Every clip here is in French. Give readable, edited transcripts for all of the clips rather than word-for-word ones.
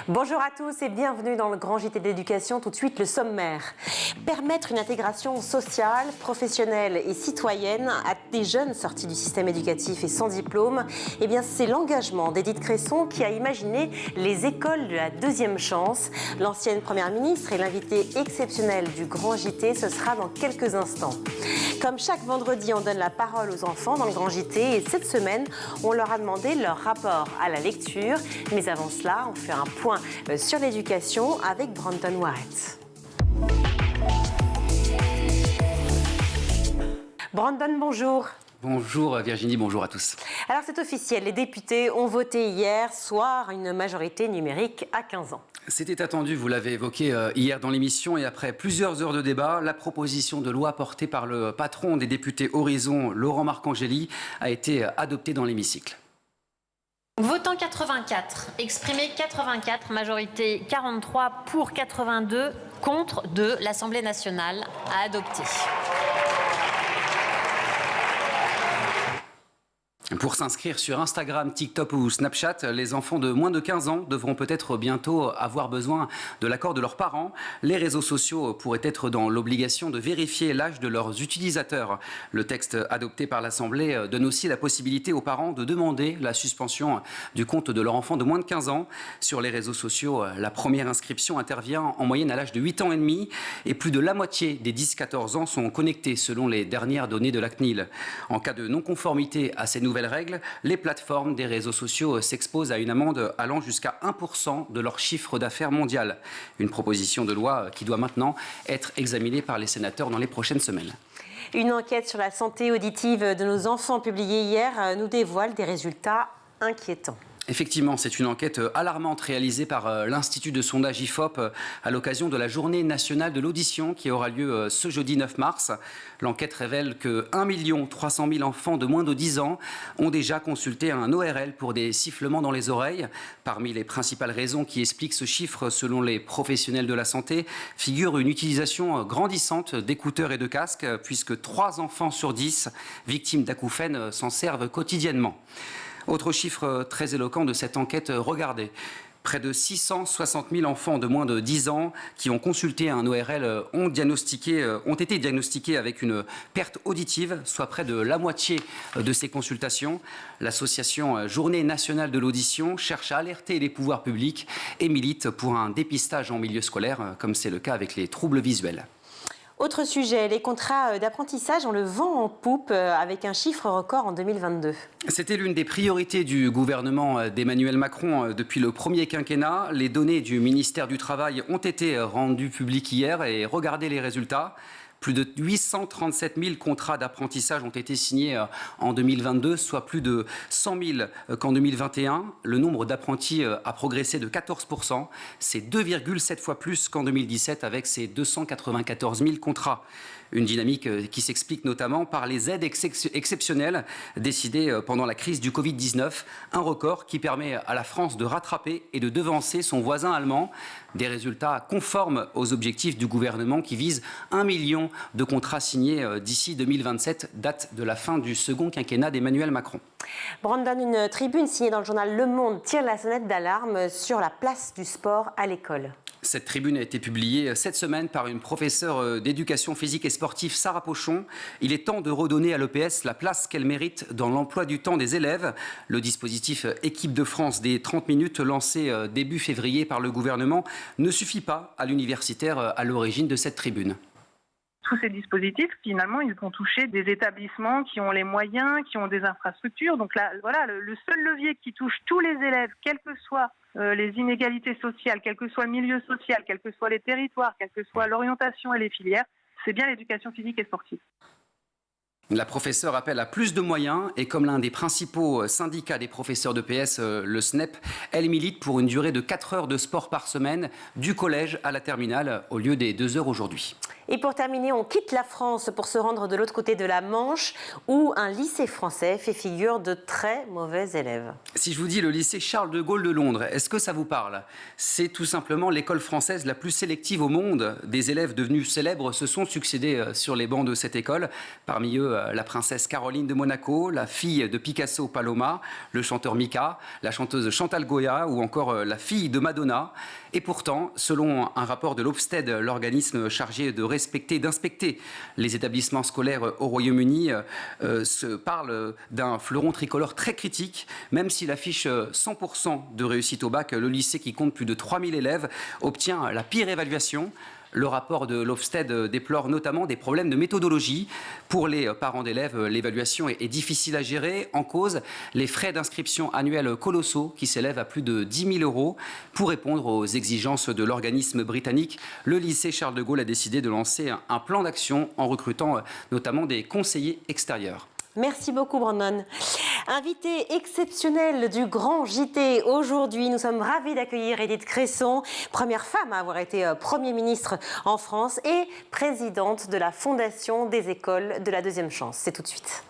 Bonjour à tous et bienvenue dans le Grand JT d'éducation. Tout de suite, le sommaire. Permettre une intégration sociale, professionnelle et citoyenne à des jeunes sortis du système éducatif et sans diplôme, eh bien, c'est l'engagement d'Édith Cresson qui a imaginé les écoles de la deuxième chance. L'ancienne première ministre est l'invitée exceptionnelle du Grand JT. Ce sera dans quelques instants. Comme chaque vendredi, on donne la parole aux enfants dans le Grand JT et cette semaine, on leur a demandé leur rapport à la lecture. Mais avant cela, on fait un point sur l'éducation avec Brandon Warrett. Brandon, bonjour. Bonjour Virginie, bonjour à tous. Alors c'est officiel, les députés ont voté hier soir une majorité numérique à 15 ans. C'était attendu, vous l'avez évoqué hier dans l'émission, et après plusieurs heures de débat, la proposition de loi portée par le patron des députés Horizon, Laurent Marcangeli, a été adoptée dans l'hémicycle. Votant 84, exprimé 84, majorité 43 pour 82, contre 2, l'Assemblée nationale a adopté. Pour s'inscrire sur Instagram, TikTok ou Snapchat, les enfants de moins de 15 ans devront peut-être bientôt avoir besoin de l'accord de leurs parents. Les réseaux sociaux pourraient être dans l'obligation de vérifier l'âge de leurs utilisateurs. Le texte adopté par l'Assemblée donne aussi la possibilité aux parents de demander la suspension du compte de leur enfant de moins de 15 ans. Sur les réseaux sociaux, la première inscription intervient en moyenne à l'âge de 8 ans et demi et plus de la moitié des 10-14 ans sont connectés selon les dernières données de la CNIL. En cas de non-conformité à ces nouvelles règles, les plateformes des réseaux sociaux s'exposent à une amende allant jusqu'à 1% de leur chiffre d'affaires mondial. Une proposition de loi qui doit maintenant être examinée par les sénateurs dans les prochaines semaines. Une enquête sur la santé auditive de nos enfants publiée hier nous dévoile des résultats inquiétants. Effectivement, c'est une enquête alarmante réalisée par l'Institut de sondage IFOP à l'occasion de la Journée nationale de l'audition qui aura lieu ce jeudi 9 mars. L'enquête révèle que 1 300 000 enfants de moins de 10 ans ont déjà consulté un ORL pour des sifflements dans les oreilles. Parmi les principales raisons qui expliquent ce chiffre, selon les professionnels de la santé, figure une utilisation grandissante d'écouteurs et de casques, puisque 3 enfants sur 10 victimes d'acouphènes s'en servent quotidiennement. Autre chiffre très éloquent de cette enquête, regardez. Près de 660 000 enfants de moins de 10 ans qui ont consulté un ORL ont été diagnostiqués avec une perte auditive, soit près de la moitié de ces consultations. L'association Journée nationale de l'audition cherche à alerter les pouvoirs publics et milite pour un dépistage en milieu scolaire, comme c'est le cas avec les troubles visuels. Autre sujet, les contrats d'apprentissage ont le vent en poupe avec un chiffre record en 2022. C'était l'une des priorités du gouvernement d'Emmanuel Macron depuis le premier quinquennat. Les données du ministère du Travail ont été rendues publiques hier et regardez les résultats. Plus de 837 000 contrats d'apprentissage ont été signés en 2022, soit plus de 100 000 qu'en 2021. Le nombre d'apprentis a progressé de 14%. C'est 2,7 fois plus qu'en 2017 avec ses 294 000 contrats. Une dynamique qui s'explique notamment par les aides exceptionnelles décidées pendant la crise du Covid-19. Un record qui permet à la France de rattraper et de devancer son voisin allemand. Des résultats conformes aux objectifs du gouvernement qui vise 1 million de contrats signés d'ici 2027, date de la fin du second quinquennat d'Emmanuel Macron. Brandon, une tribune signée dans le journal Le Monde tire la sonnette d'alarme sur la place du sport à l'école. Cette tribune a été publiée cette semaine par une professeure d'éducation physique et sportive, Sarah Pochon. Il est temps de redonner à l'EPS la place qu'elle mérite dans l'emploi du temps des élèves. Le dispositif Équipe de France des 30 minutes lancé début février par le gouvernement ne suffit pas à l'universitaire à l'origine de cette tribune. Tous ces dispositifs, finalement, ils vont toucher des établissements qui ont les moyens, qui ont des infrastructures. Donc là, voilà, le seul levier qui touche tous les élèves, quelles que soient les inégalités sociales, quel que soit le milieu social, quels que soient les territoires, quelle que soit l'orientation et les filières, c'est bien l'éducation physique et sportive. La professeure appelle à plus de moyens et comme l'un des principaux syndicats des professeurs d'EPS, le SNEP, elle milite pour une durée de 4 heures de sport par semaine, du collège à la terminale, au lieu des 2 heures aujourd'hui. Et pour terminer, on quitte la France pour se rendre de l'autre côté de la Manche, où un lycée français fait figure de très mauvais élèves. Si je vous dis le lycée Charles de Gaulle de Londres, est-ce que ça vous parle? C'est tout simplement l'école française la plus sélective au monde. Des élèves devenus célèbres se sont succédés sur les bancs de cette école. Parmi eux, la princesse Caroline de Monaco, la fille de Picasso Paloma, le chanteur Mika, la chanteuse Chantal Goya ou encore la fille de Madonna. Et pourtant, selon un rapport de l'Ofsted, l'organisme chargé de respecter, d'inspecter les établissements scolaires au Royaume-Uni, se parle d'un fleuron tricolore très critique. Même s'il affiche 100% de réussite au bac, le lycée qui compte plus de 3000 élèves obtient la pire évaluation. Le rapport de l'Ofsted déplore notamment des problèmes de méthodologie. Pour les parents d'élèves, l'évaluation est difficile à gérer. En cause, les frais d'inscription annuels colossaux qui s'élèvent à plus de 10 000 €. Pour répondre aux exigences de l'organisme britannique, le lycée Charles de Gaulle a décidé de lancer un plan d'action en recrutant notamment des conseillers extérieurs. Merci beaucoup Brandon. Invité exceptionnel du Grand JT aujourd'hui, nous sommes ravis d'accueillir Édith Cresson, première femme à avoir été Premier ministre en France et présidente de la Fondation des écoles de la deuxième chance. C'est tout de suite.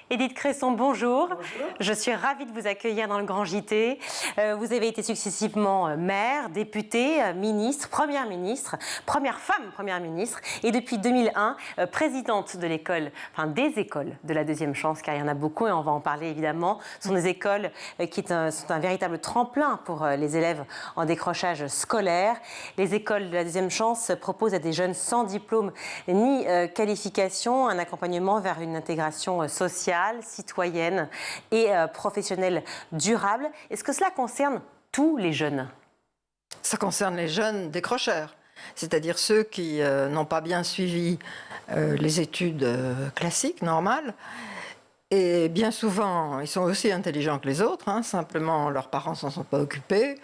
Édith Cresson, bonjour. Bonjour. Je suis ravie de vous accueillir dans le Grand JT. Vous avez été successivement maire, députée, ministre, première femme première ministre et depuis 2001, présidente de l'école, enfin des écoles de la deuxième chance, car il y en a beaucoup et on va en parler évidemment. Ce sont des écoles qui sont un véritable tremplin pour les élèves en décrochage scolaire. Les écoles de la deuxième chance proposent à des jeunes sans diplôme ni qualification un accompagnement vers une intégration sociale, citoyenne et professionnelle durable. Est-ce que cela concerne tous les jeunes? Ça concerne les jeunes décrocheurs, c'est-à-dire ceux qui n'ont pas bien suivi les études classiques, normales. Et bien souvent, ils sont aussi intelligents que les autres, hein, simplement leurs parents s'en sont pas occupés.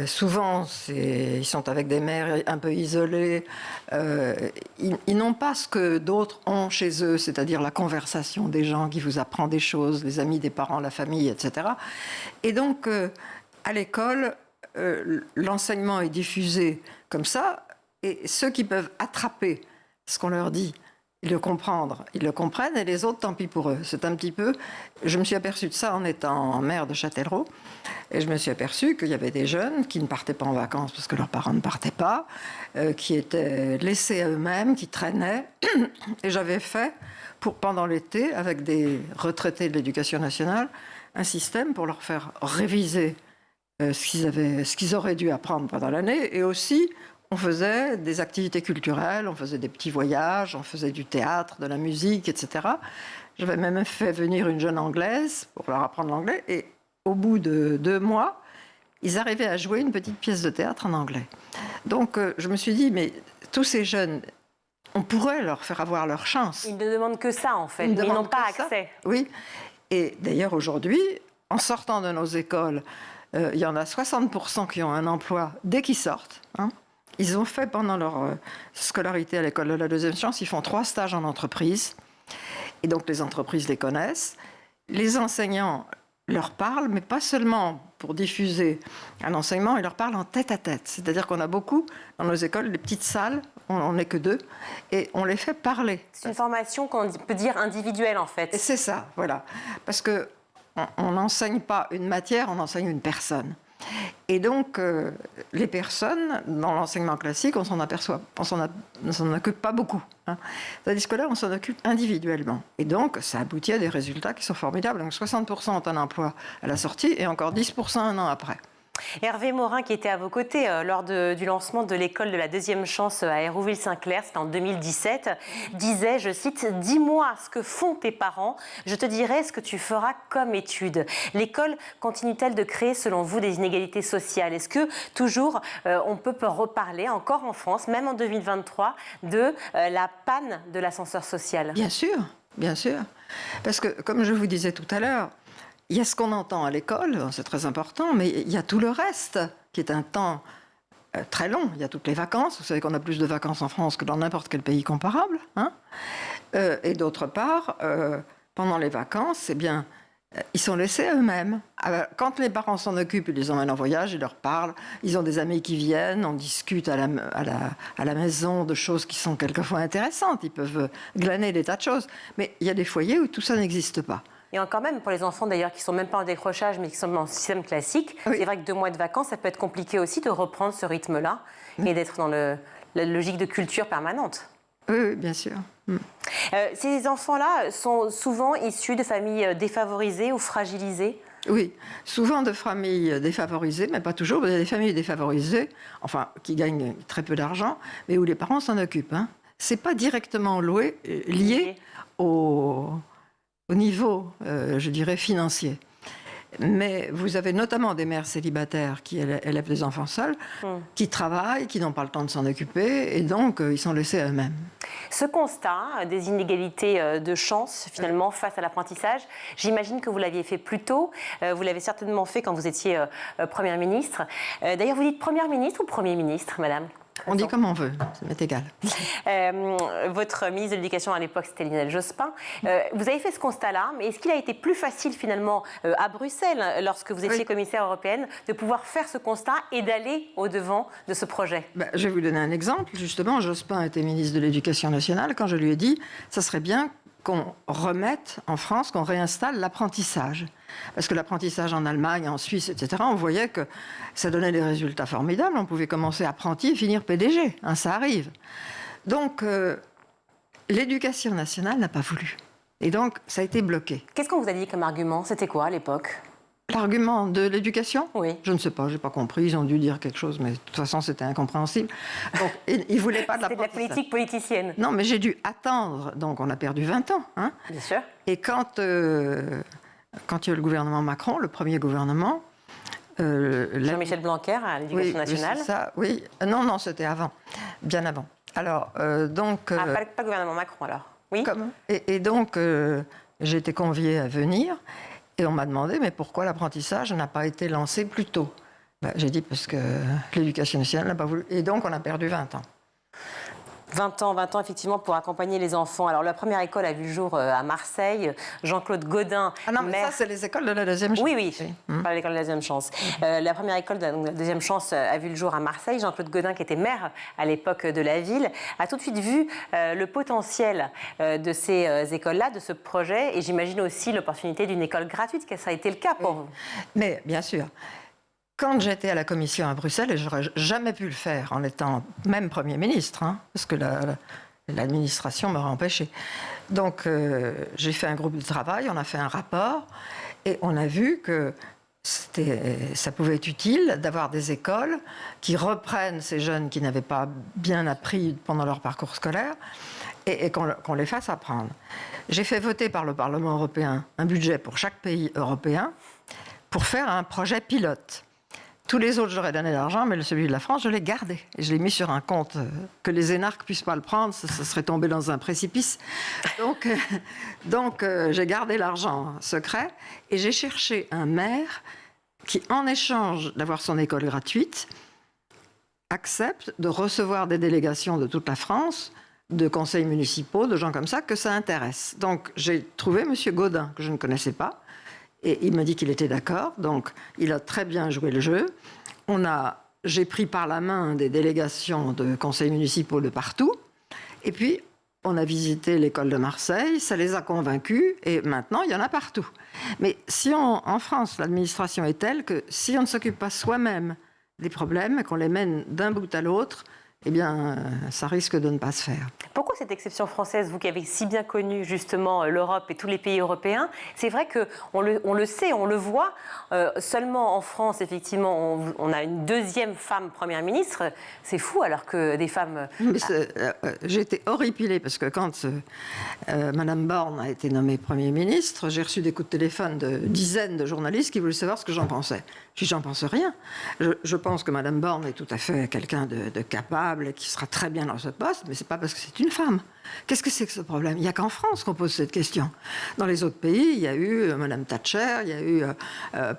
Souvent, ils sont avec des mères un peu isolées. Ils n'ont pas ce que d'autres ont chez eux, c'est-à-dire la conversation des gens qui vous apprennent des choses, les amis des parents, la famille, etc. Et donc, à l'école, l'enseignement est diffusé comme ça, et ceux qui peuvent attraper ce qu'on leur dit, ils le comprennent, et les autres, tant pis pour eux. C'est un petit peu... Je me suis aperçue de ça en étant maire de Châtellerault, et je me suis aperçue qu'il y avait des jeunes qui ne partaient pas en vacances parce que leurs parents ne partaient pas, qui étaient laissés à eux-mêmes, qui traînaient. Et j'avais fait, pendant l'été, avec des retraités de l'Éducation nationale, un système pour leur faire réviser ce qu'ils auraient dû apprendre pendant l'année, et aussi... On faisait des activités culturelles, on faisait des petits voyages, on faisait du théâtre, de la musique, etc. J'avais même fait venir une jeune Anglaise pour leur apprendre l'anglais. Et au bout de 2 mois, ils arrivaient à jouer une petite pièce de théâtre en anglais. Donc je me suis dit, mais tous ces jeunes, on pourrait leur faire avoir leur chance. Ils ne demandent que ça, en fait, mais ils n'ont pas accès. Oui. Et d'ailleurs, aujourd'hui, en sortant de nos écoles, il y en a 60% qui ont un emploi dès qu'ils sortent, hein. Ils ont fait pendant leur scolarité à l'école de la deuxième chance, ils font 3 stages en entreprise. Et donc les entreprises les connaissent. Les enseignants leur parlent, mais pas seulement pour diffuser un enseignement, ils leur parlent en tête-à-tête. C'est-à-dire qu'on a beaucoup, dans nos écoles, des petites salles, on n'est que 2, et on les fait parler. C'est une formation qu'on peut dire individuelle, en fait. Et c'est ça, voilà. Parce qu'on n'enseigne pas une matière, on enseigne une personne. Et donc, les personnes, dans l'enseignement classique, on s'en occupe pas beaucoup, hein. Tandis que là, on s'en occupe individuellement. Et donc, ça aboutit à des résultats qui sont formidables. Donc, 60% ont un emploi à la sortie et encore 10% un an après. Hervé Morin, qui était à vos côtés lors du lancement de l'école de la deuxième chance à Hérouville-Saint-Clair, c'était en 2017, disait, je cite, « Dis-moi ce que font tes parents, je te dirai ce que tu feras comme étude ». L'école continue-t-elle de créer, selon vous, des inégalités sociales? Est-ce que, toujours, on peut reparler, encore en France, même en 2023, de la panne de l'ascenseur social? Bien sûr, bien sûr. Parce que, comme je vous disais tout à l'heure, il y a ce qu'on entend à l'école, c'est très important, mais il y a tout le reste, qui est un temps très long. Il y a toutes les vacances. Vous savez qu'on a plus de vacances en France que dans n'importe quel pays comparable, hein. Et d'autre part, pendant les vacances, eh bien, ils sont laissés à eux-mêmes. Quand les parents s'en occupent, ils les emmènent en voyage, ils leur parlent, ils ont des amis qui viennent, on discute à la maison de choses qui sont quelquefois intéressantes, ils peuvent glaner des tas de choses. Mais il y a des foyers où tout ça n'existe pas. Et encore même, pour les enfants d'ailleurs qui ne sont même pas en décrochage, mais qui sont en système classique, c'est vrai que 2 mois de vacances, ça peut être compliqué aussi de reprendre ce rythme-là et d'être dans la logique de culture permanente. Oui, bien sûr. Ces enfants-là sont souvent issus de familles défavorisées ou fragilisées? Oui, souvent de familles défavorisées, mais pas toujours. Il y a des familles défavorisées, enfin, qui gagnent très peu d'argent, mais où les parents s'en occupent. Ce n'est pas directement lié au niveau, je dirais, financier. Mais vous avez notamment des mères célibataires qui élèvent des enfants seuls, qui travaillent, qui n'ont pas le temps de s'en occuper, et donc ils sont laissés à eux-mêmes. Ce constat des inégalités de chance, finalement, face à l'apprentissage, j'imagine que vous l'aviez fait plus tôt. Vous l'avez certainement fait quand vous étiez Première ministre. D'ailleurs, vous dites Première ministre ou Premier ministre, madame? On dit comme on veut, ça m'est égal. Votre ministre de l'Éducation à l'époque, c'était Lionel Jospin. Vous avez fait ce constat-là, mais est-ce qu'il a été plus facile finalement à Bruxelles, lorsque vous étiez commissaire européenne, de pouvoir faire ce constat et d'aller au-devant de ce projet? Je vais vous donner un exemple. Justement, Jospin était ministre de l'Éducation nationale quand je lui ai dit « ça serait bien qu'on remette en France, qu'on réinstalle l'apprentissage ». Parce que l'apprentissage en Allemagne, en Suisse, etc., on voyait que ça donnait des résultats formidables. On pouvait commencer apprenti et finir PDG. Ça arrive. Donc, l'éducation nationale n'a pas voulu. Et donc, ça a été bloqué. Qu'est-ce qu'on vous a dit comme argument? C'était quoi à l'époque? L'argument de l'éducation? Oui. Je ne sais pas, je n'ai pas compris. Ils ont dû dire quelque chose, mais de toute façon, c'était incompréhensible. Donc, ils ne voulaient pas de l'apprentissage. C'était de la politique politicienne. Non, mais j'ai dû attendre. Donc, on a perdu 20 ans. Bien sûr. Et quand il y a eu le gouvernement Macron, le premier gouvernement... Jean-Michel Blanquer à l'Éducation nationale. Oui. Non, c'était avant. Bien avant. Alors, donc... pas le gouvernement Macron, alors. Oui. Et donc, j'ai été conviée à venir... Et on m'a demandé, mais pourquoi l'apprentissage n'a pas été lancé plus tôt? J'ai dit, parce que l'éducation nationale n'a pas voulu. Et donc, on a perdu 20 ans. 20 ans, effectivement, pour accompagner les enfants. Alors, la première école a vu le jour à Marseille. Jean-Claude Gaudin... Ah non, mais ça, c'est les écoles de la deuxième chance. Oui, pas l'école de la deuxième chance. La première école de la deuxième chance a vu le jour à Marseille. Jean-Claude Gaudin, qui était maire à l'époque de la ville, a tout de suite vu le potentiel de ces écoles-là, de ce projet. Et j'imagine aussi l'opportunité d'une école gratuite, que ça a été le cas pour vous. Mais, bien sûr... Quand j'étais à la commission à Bruxelles, et j'aurais jamais pu le faire en étant même Premier ministre, parce que l'administration m'aurait empêché. Donc, j'ai fait un groupe de travail, on a fait un rapport, et on a vu que ça pouvait être utile d'avoir des écoles qui reprennent ces jeunes qui n'avaient pas bien appris pendant leur parcours scolaire, et qu'on les fasse apprendre. J'ai fait voter par le Parlement européen un budget pour chaque pays européen pour faire un projet pilote. Tous les autres, j'aurais donné de l'argent, mais celui de la France, je l'ai gardé. Et je l'ai mis sur un compte que les énarques ne puissent pas le prendre, ça serait tombé dans un précipice. Donc j'ai gardé l'argent secret et j'ai cherché un maire qui, en échange d'avoir son école gratuite, accepte de recevoir des délégations de toute la France, de conseils municipaux, de gens comme ça, que ça intéresse. Donc j'ai trouvé M. Gaudin, que je ne connaissais pas, et il m'a dit qu'il était d'accord, donc il a très bien joué le jeu. J'ai pris par la main des délégations de conseils municipaux de partout, et puis on a visité l'école de Marseille, ça les a convaincus, et maintenant il y en a partout. Mais en France, l'administration est telle que si on ne s'occupe pas soi-même des problèmes, qu'on les mène d'un bout à l'autre, eh bien, ça risque de ne pas se faire. Pourquoi cette exception française, vous qui avez si bien connu justement l'Europe et tous les pays européens? C'est vrai qu'on le sait, on le voit. Seulement en France, effectivement, on a une deuxième femme première ministre. C'est fou, alors que des femmes... J'ai été horripilée parce que quand Mme Borne a été nommée Premier ministre, j'ai reçu des coups de téléphone de dizaines de journalistes qui voulaient savoir ce que j'en pensais. Je dis, j'en pense rien. Je pense que Mme Borne est tout à fait quelqu'un de capable, qui sera très bien dans ce poste, mais ce n'est pas parce que c'est une femme. Qu'est-ce que c'est que ce problème? Il n'y a qu'en France qu'on pose cette question. Dans les autres pays, il y a eu Mme Thatcher, il y a eu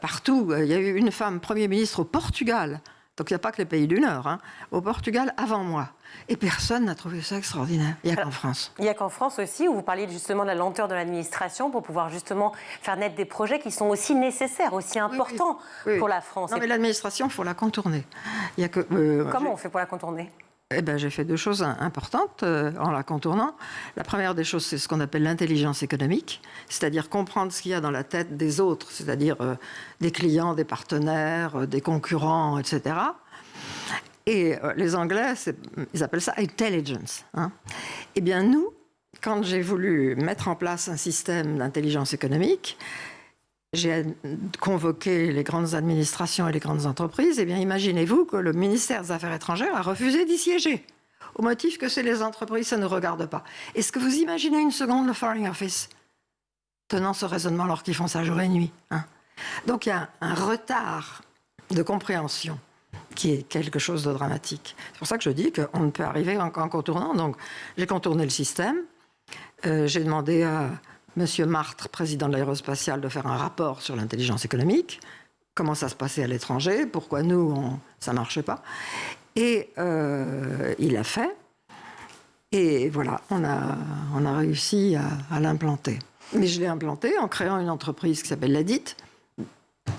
partout, il y a eu une femme Premier ministre au Portugal. Donc il n'y a pas que les pays du Nord, hein. Au Portugal, avant moi. Et personne n'a trouvé ça extraordinaire. Il n'y a qu'en France. Il n'y a qu'en France aussi, où vous parliez justement de la lenteur de l'administration pour pouvoir justement faire naître des projets qui sont aussi nécessaires, aussi importants pour la France. Non, mais l'administration, il faut la contourner. Il y a que, Comment on fait pour la contourner ? Eh ben, j'ai fait 2 choses importantes en la contournant. La première des choses, c'est ce qu'on appelle l'intelligence économique, c'est-à-dire comprendre ce qu'il y a dans la tête des autres, c'est-à-dire des clients, des partenaires, des concurrents, etc. Et les Anglais, ils appellent ça intelligence. Hein. Eh bien, nous, quand j'ai voulu mettre en place un système d'intelligence économique, j'ai convoqué les grandes administrations et les grandes entreprises. Eh bien, imaginez-vous que le ministère des Affaires étrangères a refusé d'y siéger, au motif que c'est les entreprises, ça ne nous regarde pas. Est-ce que vous imaginez une seconde le Foreign Office tenant ce raisonnement alors qu'ils font ça jour et nuit, hein? Donc, il y a un retard de compréhension qui est quelque chose de dramatique. C'est pour ça que je dis qu'on ne peut arriver en contournant. Donc, j'ai contourné le système. J'ai demandé à Monsieur Martre, président de l'aérospatiale, de faire un rapport sur l'intelligence économique, comment ça se passait à l'étranger, pourquoi nous, ça ne marchait pas. Et il l'a fait. Et voilà, on a réussi à l'implanter. Mais je l'ai implanté en créant une entreprise qui s'appelle l'ADIT,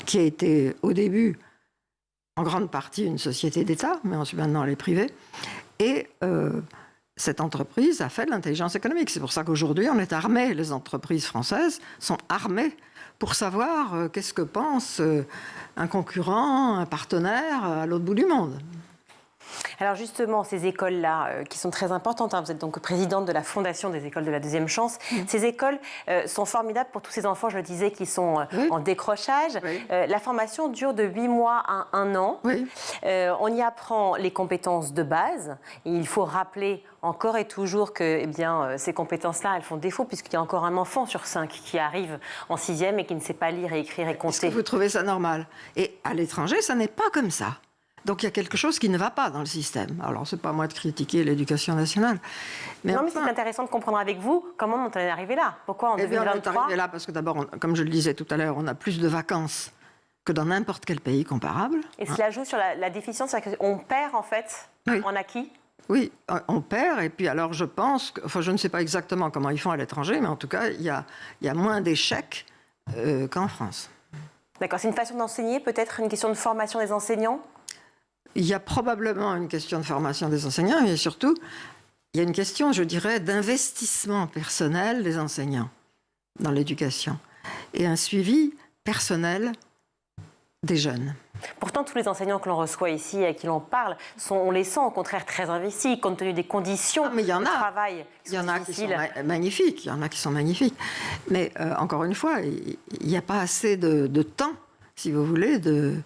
qui a été au début en grande partie une société d'État, mais ensuite maintenant elle est privée. Et cette entreprise a fait de l'intelligence économique. C'est pour ça qu'aujourd'hui, on est armés, les entreprises françaises sont armées pour savoir qu'est-ce que pense un concurrent, un partenaire à l'autre bout du monde. Alors justement, ces écoles-là, qui sont très importantes, hein, vous êtes donc présidente de la Fondation des écoles de la deuxième chance, ces écoles sont formidables pour tous ces enfants, je le disais, qui sont en décrochage. La formation dure de 8 mois à 1 an. On y apprend les compétences de base. Et il faut rappeler encore et toujours que ces compétences-là, elles font défaut, puisqu'il y a encore un enfant sur 5 qui arrive en 6e et qui ne sait pas lire et écrire et compter. Est-ce que vous trouvez ça normal? Et à l'étranger, ça n'est pas comme ça. Donc il y a quelque chose qui ne va pas dans le système. Alors c'est pas moi de critiquer l'éducation nationale. Mais c'est intéressant de comprendre avec vous comment on est arrivé là. Pourquoi en 2023 on est arrivé là parce que d'abord, comme je le disais tout à l'heure, on a plus de vacances que dans n'importe quel pays comparable. Et cela joue sur la déficience, on perd en fait en acquis. Oui, on perd, et puis alors je pense, je ne sais pas exactement comment ils font à l'étranger, mais en tout cas, il y a moins d'échecs qu'en France. D'accord, c'est une façon d'enseigner, peut-être une question de formation des enseignants? Il y a probablement une question de formation des enseignants, mais surtout, il y a une question, je dirais, d'investissement personnel des enseignants dans l'éducation et un suivi personnel des jeunes. Pourtant, tous les enseignants que l'on reçoit ici et à qui l'on parle, on les sent au contraire très investis, compte tenu des conditions de travail. Il y en a qui sont magnifiques, il y en a qui sont magnifiques. Mais encore une fois, il n'y a pas assez de temps, si vous voulez, de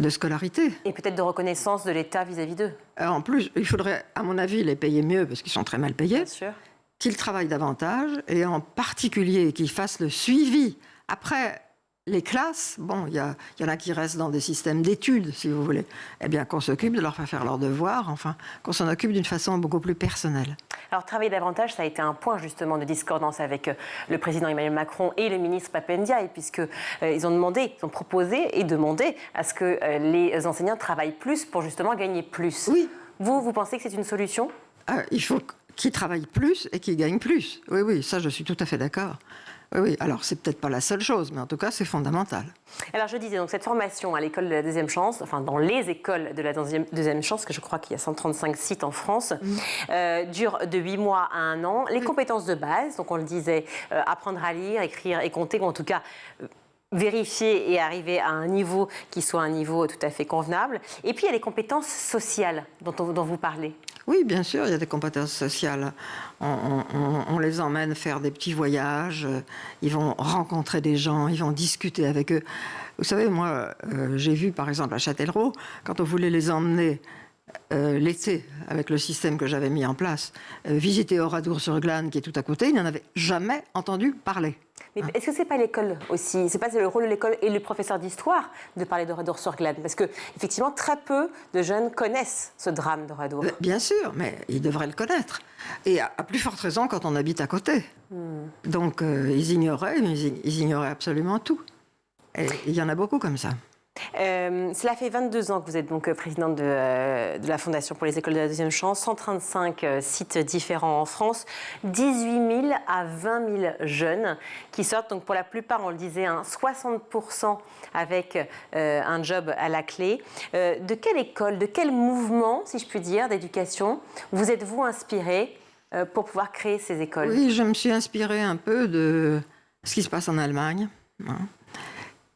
scolarité. Et peut-être de reconnaissance de l'État vis-à-vis d'eux. En plus, il faudrait, à mon avis, les payer mieux, parce qu'ils sont très mal payés. Bien sûr. Qu'ils travaillent davantage, et en particulier qu'ils fassent le suivi. Après les classes, il y en a qui restent dans des systèmes d'études, si vous voulez. Eh bien, qu'on s'occupe de leur faire leurs devoirs, enfin, qu'on s'en occupe d'une façon beaucoup plus personnelle. Alors, travailler davantage, ça a été un point, justement, de discordance avec le président Emmanuel Macron et le ministre Pap Ndiaye, puisqu'ils ont proposé et demandé à ce que les enseignants travaillent plus pour, justement, gagner plus. Oui. Vous pensez que c'est une solution? Il faut qu'ils travaillent plus et qu'ils gagnent plus. Oui, ça, je suis tout à fait d'accord. Oui, alors c'est peut-être pas la seule chose, mais en tout cas c'est fondamental. Alors je disais, donc cette formation à l'école de la deuxième chance, enfin dans les écoles de la deuxième chance, que je crois qu'il y a 135 sites en France, dure de 8 mois à 1 an. Les compétences de base, donc on le disait, apprendre à lire, écrire et compter, ou en tout cas vérifier et arriver à un niveau qui soit un niveau tout à fait convenable. Et puis il y a les compétences sociales dont vous parlez. Oui, bien sûr, il y a des compétences sociales. On les emmène faire des petits voyages, ils vont rencontrer des gens, ils vont discuter avec eux. Vous savez, moi, j'ai vu par exemple à Châtellerault, quand on voulait les emmener l'été, avec le système que j'avais mis en place, visiter Oradour-sur-Glane, qui est tout à côté, ils n'en avaient jamais entendu parler. Mais est-ce que c'est pas l'école aussi? C'est pas le rôle de l'école et le professeur d'histoire de parler d'Oradour-sur-Glane? Parce que effectivement, très peu de jeunes connaissent ce drame d'Oradour. Bien sûr, mais ils devraient le connaître. Et à plus forte raison quand on habite à côté. Donc ils ignoraient, mais ils ignoraient absolument tout. Et il y en a beaucoup comme ça. Cela fait 22 ans que vous êtes donc présidente de la Fondation pour les écoles de la deuxième chance, 135 sites différents en France, 18 000 à 20 000 jeunes qui sortent, donc pour la plupart, on le disait, 60% avec un job à la clé. De quelle école, de quel mouvement, si je puis dire, d'éducation vous êtes-vous inspirée pour pouvoir créer ces écoles? Oui, je me suis inspirée un peu de ce qui se passe en Allemagne.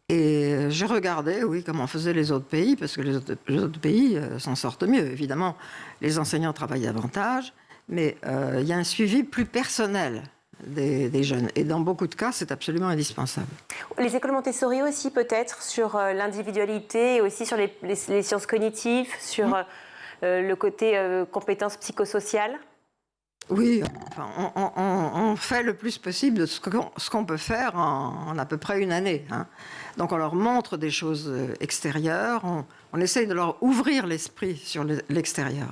Et j'ai regardé, oui, comment faisaient les autres pays, parce que les autres pays s'en sortent mieux. Évidemment, les enseignants travaillent davantage, mais il y a un suivi plus personnel des jeunes. Et dans beaucoup de cas, c'est absolument indispensable. Les écoles Montessori aussi, peut-être, sur l'individualité, et aussi sur les sciences cognitives, sur le côté compétences psychosociales? Oui, enfin, on fait le plus possible de ce qu'on peut faire en à peu près une année. Donc on leur montre des choses extérieures, on essaye de leur ouvrir l'esprit sur l'extérieur.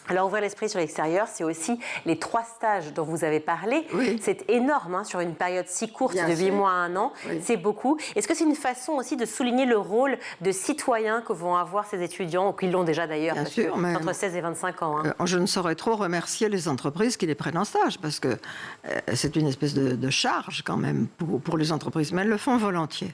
Alors ouvrir l'esprit sur l'extérieur, c'est aussi les 3 stages dont vous avez parlé. Oui. C'est énorme sur une période si courte, Bien de 8 sûr. mois à 1 an. Oui. C'est beaucoup. Est-ce que c'est une façon aussi de souligner le rôle de citoyen que vont avoir ces étudiants, ou qu'ils l'ont déjà d'ailleurs, Bien sûr, mais entre 16 et 25 ans je ne saurais trop remercier les entreprises qui les prennent en stage, parce que c'est une espèce de charge quand même pour les entreprises, mais elles le font volontiers.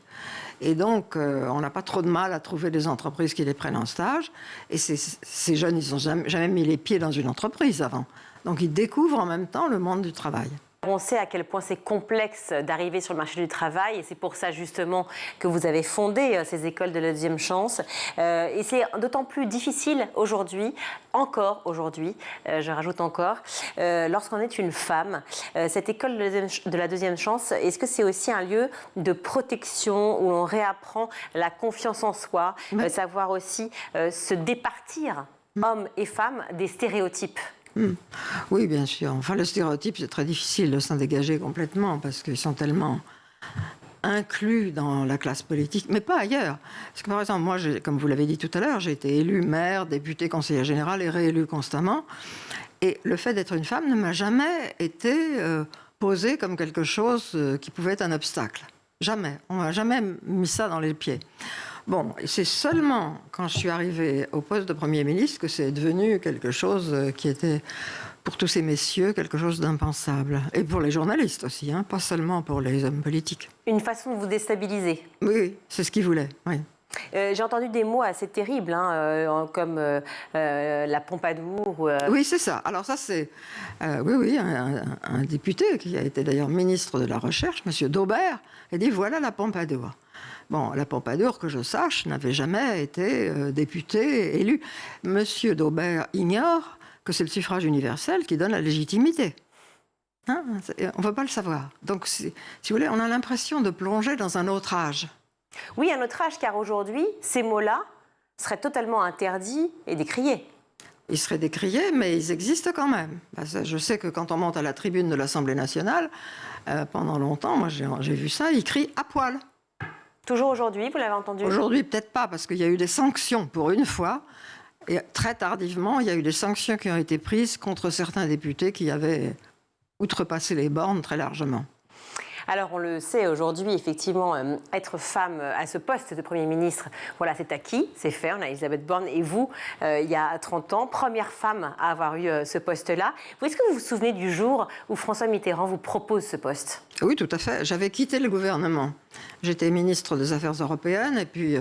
Et donc, on n'a pas trop de mal à trouver des entreprises qui les prennent en stage. Et ces jeunes, ils n'ont jamais mis les pieds dans une entreprise avant. Donc, ils découvrent en même temps le monde du travail. On sait à quel point c'est complexe d'arriver sur le marché du travail, et c'est pour ça justement que vous avez fondé ces écoles de la deuxième chance. Et c'est d'autant plus difficile aujourd'hui, encore aujourd'hui, je rajoute encore, lorsqu'on est une femme. Cette école de la deuxième chance, est-ce que c'est aussi un lieu de protection où on réapprend la confiance en soi, savoir aussi se départir, hommes et femmes, des stéréotypes? Oui, bien sûr. Enfin, le stéréotype, c'est très difficile de s'en dégager complètement, parce qu'ils sont tellement inclus dans la classe politique, mais pas ailleurs. Parce que, par exemple, moi, comme vous l'avez dit tout à l'heure, j'ai été élue maire, députée, conseillère générale et réélue constamment. Et le fait d'être une femme ne m'a jamais été posé comme quelque chose qui pouvait être un obstacle. Jamais. On m'a jamais mis ça dans les pieds. Bon, c'est seulement quand je suis arrivée au poste de Premier ministre que c'est devenu quelque chose qui était, pour tous ces messieurs, quelque chose d'impensable. Et pour les journalistes aussi, pas seulement pour les hommes politiques. Une façon de vous déstabiliser? Oui, c'est ce qu'ils voulaient, oui. J'ai entendu des mots assez terribles, comme la Pompadour. Oui, c'est ça. Alors ça, c'est un député qui a été d'ailleurs ministre de la Recherche, M. Daubert, a dit « voilà la Pompadour ». Bon, la Pompadour, que je sache, n'avait jamais été député, élu. M. Daubert ignore que c'est le suffrage universel qui donne la légitimité. On ne veut pas le savoir. Donc, si vous voulez, on a l'impression de plonger dans un autre âge. Oui, un autre âge, car aujourd'hui, ces mots-là seraient totalement interdits et décriés. Ils seraient décriés, mais ils existent quand même. Je sais que quand on monte à la tribune de l'Assemblée nationale, pendant longtemps, moi j'ai vu ça, ils crient « à poil ». Toujours aujourd'hui, vous l'avez entendu? Aujourd'hui, peut-être pas, parce qu'il y a eu des sanctions pour une fois. Et très tardivement, il y a eu des sanctions qui ont été prises contre certains députés qui avaient outrepassé les bornes très largement. Alors, on le sait aujourd'hui, effectivement, être femme à ce poste de Premier ministre, voilà, c'est acquis, c'est fait. On a Elisabeth Borne et vous, il y a 30 ans, première femme à avoir eu ce poste-là. Est-ce que vous vous souvenez du jour où François Mitterrand vous propose ce poste? Oui, tout à fait. J'avais quitté le gouvernement. J'étais ministre des Affaires européennes et puis...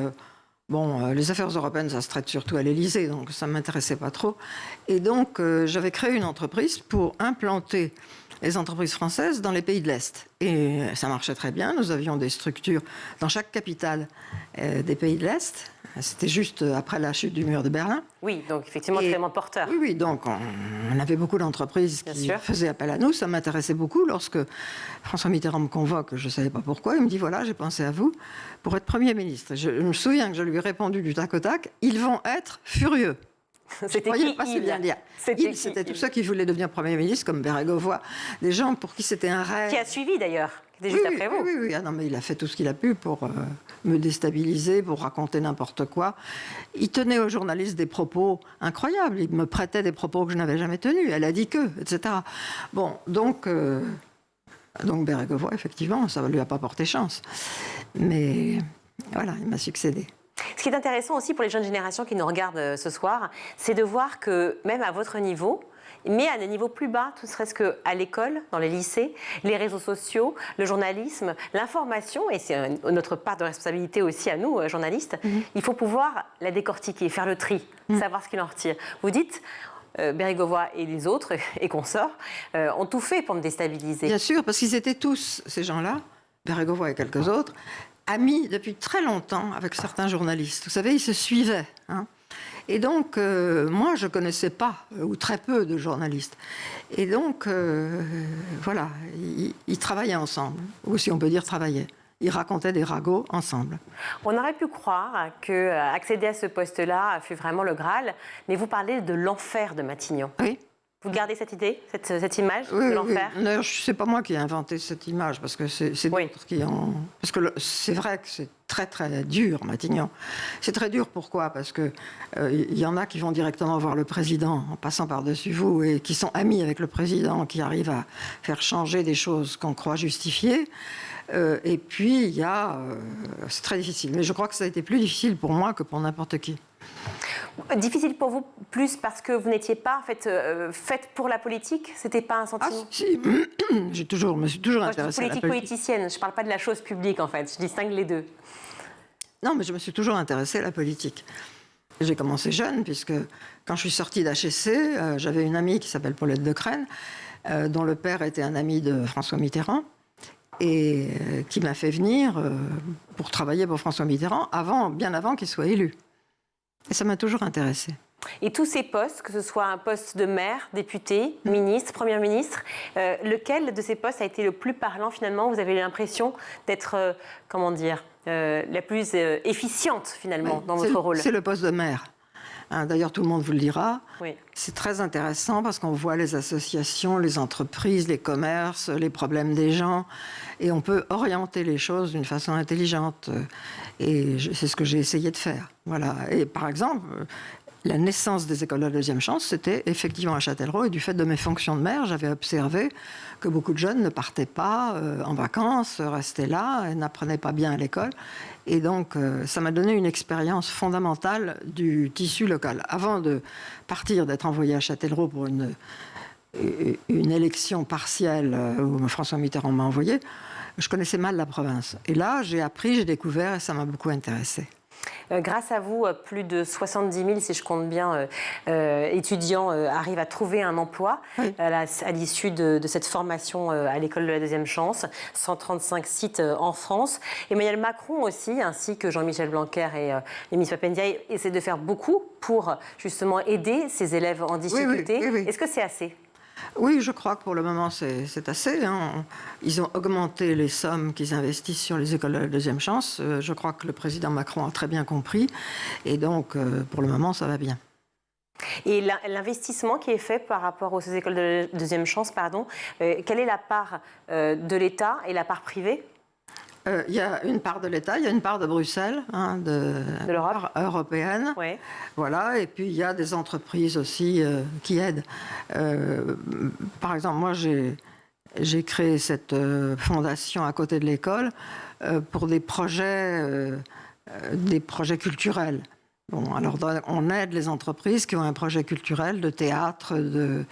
les affaires européennes, ça se traite surtout à l'Élysée, donc ça ne m'intéressait pas trop. Et donc, j'avais créé une entreprise pour implanter les entreprises françaises dans les pays de l'Est. Et ça marchait très bien. Nous avions des structures dans chaque capitale des pays de l'Est. C'était juste après la chute du mur de Berlin. Oui, donc effectivement extrêmement porteur. Oui, donc on avait beaucoup d'entreprises qui faisaient appel à nous. Ça m'intéressait beaucoup. Lorsque François Mitterrand me convoque, je ne savais pas pourquoi, il me dit, voilà, j'ai pensé à vous pour être Premier ministre. Je me souviens que je lui ai répondu du tac au tac, ils vont être furieux. C'était qui pas si bien dire. C'était tous ceux qui voulaient devenir Premier ministre, comme Bérégovoy, des gens pour qui c'était un rêve. Qui a suivi d'ailleurs, qui était juste après vous. Oui. Ah non, mais il a fait tout ce qu'il a pu pour me déstabiliser, pour raconter n'importe quoi. Il tenait aux journalistes des propos incroyables. Il me prêtait des propos que je n'avais jamais tenus. Elle a dit que, etc. Bon, donc Bérégovoy, effectivement, ça ne lui a pas porté chance. Mais voilà, il m'a succédé. Ce qui est intéressant aussi pour les jeunes générations qui nous regardent ce soir, c'est de voir que même à votre niveau, mais à des niveaux plus bas, tout serait-ce qu'à l'école, dans les lycées, les réseaux sociaux, le journalisme, l'information, et c'est notre part de responsabilité aussi à nous, journalistes, il faut pouvoir la décortiquer, faire le tri, savoir ce qu'il en retire. Vous dites, Bérégovoy et les autres, et consorts, ont tout fait pour me déstabiliser. Bien sûr, parce qu'ils étaient tous, ces gens-là, Bérégovoy et quelques autres, amis depuis très longtemps avec certains journalistes. Vous savez, ils se suivaient, hein. Et donc, moi, je ne connaissais pas, ou très peu, de journalistes. Et donc, voilà, ils travaillaient ensemble, ou si on peut dire travaillaient. Ils racontaient des ragots ensemble. On aurait pu croire qu'accéder à ce poste-là fut vraiment le Graal, mais vous parlez de l'enfer de Matignon. Oui. Vous gardez cette idée, cette image Oui, de l'enfer? Oui. D'ailleurs, c'est pas moi qui ai inventé cette image, parce que c'est d'autres qui ont... Parce que c'est vrai que c'est très, très dur, Matignon. C'est très dur, pourquoi? Parce que y en a qui vont directement voir le président, en passant par-dessus vous, et qui sont amis avec le président, qui arrivent à faire changer des choses qu'on croit justifiées. Et puis, il y a... c'est très difficile. Mais je crois que ça a été plus difficile pour moi que pour n'importe qui. Difficile pour vous, plus parce que vous n'étiez pas en fait, faite pour la politique? C'était pas un sentiment? Ah, si. Je me suis toujours intéressée à la politique. Politicienne, je ne parle pas de la chose publique en fait, je distingue les deux. Non, mais je me suis toujours intéressée à la politique. J'ai commencé jeune, puisque quand je suis sortie d'HEC, j'avais une amie qui s'appelle Paulette Decrène, dont le père était un ami de François Mitterrand, et qui m'a fait venir pour travailler pour François Mitterrand, bien avant qu'il soit élu. Et ça m'a toujours intéressée. Et tous ces postes, que ce soit un poste de maire, député, ministre, Premier ministre, lequel de ces postes a été le plus parlant finalement? Vous avez l'impression d'être, comment dire, la plus efficiente finalement dans votre rôle? C'est le poste de maire. Hein, d'ailleurs, tout le monde vous le dira. Oui. C'est très intéressant parce qu'on voit les associations, les entreprises, les commerces, les problèmes des gens. Et on peut orienter les choses d'une façon intelligente. Et c'est ce que j'ai essayé de faire. Voilà. Et par exemple, la naissance des écoles de la deuxième chance, c'était effectivement à Châtellerault. Et du fait de mes fonctions de maire, j'avais observé que beaucoup de jeunes ne partaient pas en vacances, restaient là et n'apprenaient pas bien à l'école. Et donc, ça m'a donné une expérience fondamentale du tissu local. Avant de partir, d'être envoyé à Châtellerault pour une élection partielle où François Mitterrand m'a envoyé, je connaissais mal la province. Et là, j'ai appris, j'ai découvert et ça m'a beaucoup intéressée. Grâce à vous, plus de 70 000, si je compte bien, étudiants arrivent à trouver un emploi à l'issue de cette formation à l'école de la deuxième chance. 135 sites en France. Emmanuel Macron aussi, ainsi que Jean-Michel Blanquer et Mimi Ndiaye, essaient de faire beaucoup pour justement aider ces élèves en difficulté. Oui. Est-ce que c'est assez ? Oui, je crois que pour le moment, c'est assez. Hein. Ils ont augmenté les sommes qu'ils investissent sur les écoles de la deuxième chance. Je crois que le président Macron a très bien compris. Et donc, pour le moment, ça va bien. Et l'investissement qui est fait par rapport aux écoles de la deuxième chance, quelle est la part de l'État et la part privée ? Il y a une part de l'État, il y a une part de Bruxelles, hein, de l'Europe européenne. Ouais. Voilà, et puis il y a des entreprises aussi qui aident. Par exemple, moi, j'ai créé cette fondation à côté de l'école pour des projets culturels. Bon, alors on aide les entreprises qui ont un projet culturel de théâtre, de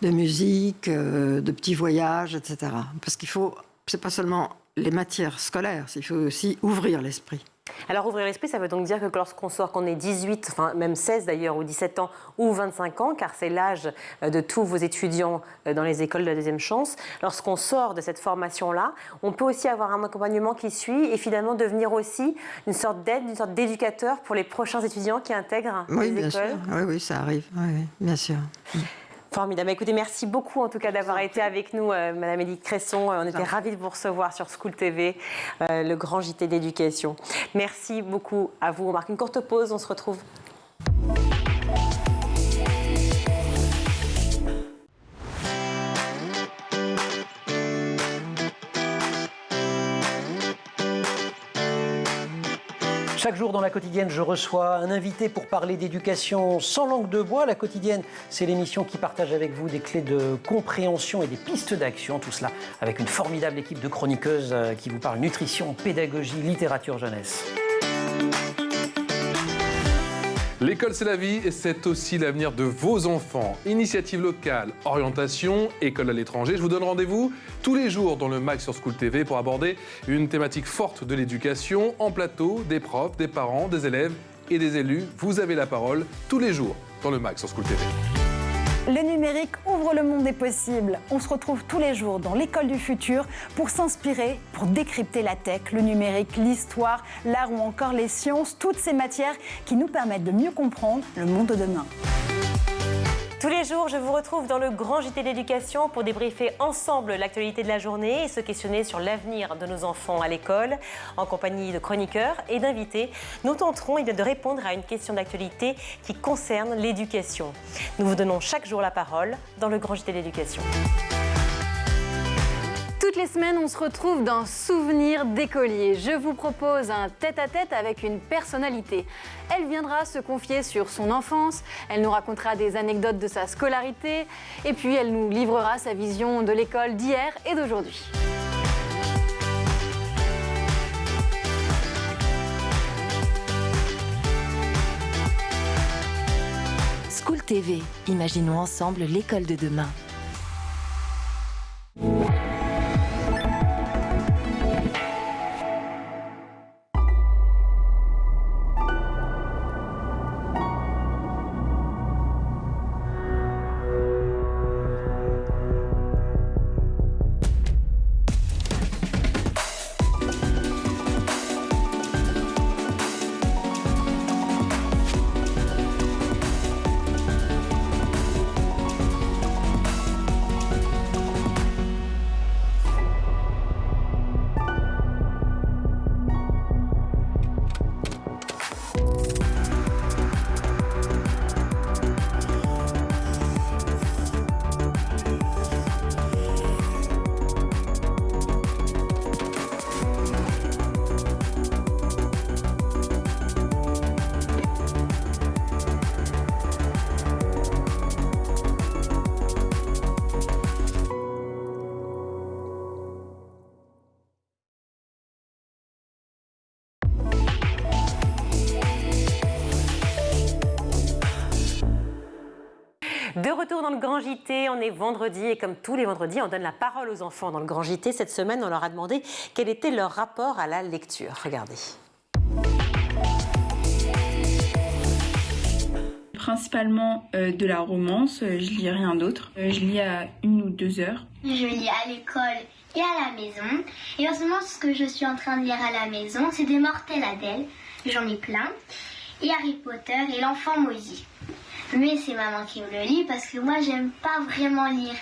musique, de petits voyages, etc. Parce qu'il faut, c'est pas seulement les matières scolaires, il faut aussi ouvrir l'esprit. Alors ouvrir l'esprit, ça veut donc dire que lorsqu'on sort, qu'on est 18, enfin même 16 d'ailleurs, ou 17 ans, ou 25 ans, car c'est l'âge de tous vos étudiants dans les écoles de la deuxième chance, lorsqu'on sort de cette formation-là, on peut aussi avoir un accompagnement qui suit et finalement devenir aussi une sorte d'aide, une sorte d'éducateur pour les prochains étudiants qui intègrent les écoles. Sûr. Oui, ça arrive, oui, bien sûr. Formidable. Écoutez, merci beaucoup en tout cas d'avoir été avec nous, Madame Édith Cresson. On était ravis de vous recevoir sur School TV, le grand JT d'éducation. Merci beaucoup à vous. On marque une courte pause, on se retrouve. Chaque jour dans La Quotidienne, je reçois un invité pour parler d'éducation sans langue de bois. La Quotidienne, c'est l'émission qui partage avec vous des clés de compréhension et des pistes d'action. Tout cela avec une formidable équipe de chroniqueuses qui vous parlent nutrition, pédagogie, littérature jeunesse. L'école, c'est la vie et c'est aussi l'avenir de vos enfants. Initiative locale, orientation, école à l'étranger. Je vous donne rendez-vous tous les jours dans le MAG sur School TV pour aborder une thématique forte de l'éducation en plateau, des profs, des parents, des élèves et des élus. Vous avez la parole tous les jours dans le MAG sur School TV. Le numérique ouvre le monde des possibles. On se retrouve tous les jours dans l'école du futur pour s'inspirer, pour décrypter la tech, le numérique, l'histoire, l'art ou encore les sciences, toutes ces matières qui nous permettent de mieux comprendre le monde de demain. Tous les jours, je vous retrouve dans le Grand JT d'éducation pour débriefer ensemble l'actualité de la journée et se questionner sur l'avenir de nos enfants à l'école. En compagnie de chroniqueurs et d'invités, nous tenterons de répondre à une question d'actualité qui concerne l'éducation. Nous vous donnons chaque jour la parole dans le Grand JT d'éducation. Toutes les semaines, on se retrouve dans Souvenirs d'écolier. Je vous propose un tête-à-tête avec une personnalité. Elle viendra se confier sur son enfance, elle nous racontera des anecdotes de sa scolarité et puis elle nous livrera sa vision de l'école d'hier et d'aujourd'hui. School TV, imaginons ensemble l'école de demain. De retour dans le Grand JT, on est vendredi et comme tous les vendredis, on donne la parole aux enfants dans le Grand JT. Cette semaine, on leur a demandé quel était leur rapport à la lecture. Regardez. Principalement de la romance, je lis rien d'autre. Je lis à 1 ou 2 heures. Je lis à l'école et à la maison. Et en ce moment, ce que je suis en train de lire à la maison, c'est des Mortels Adèle. J'en ai plein. Et Harry Potter et l'enfant Moïse. Mais c'est maman qui me le lit parce que moi, j'aime pas vraiment lire.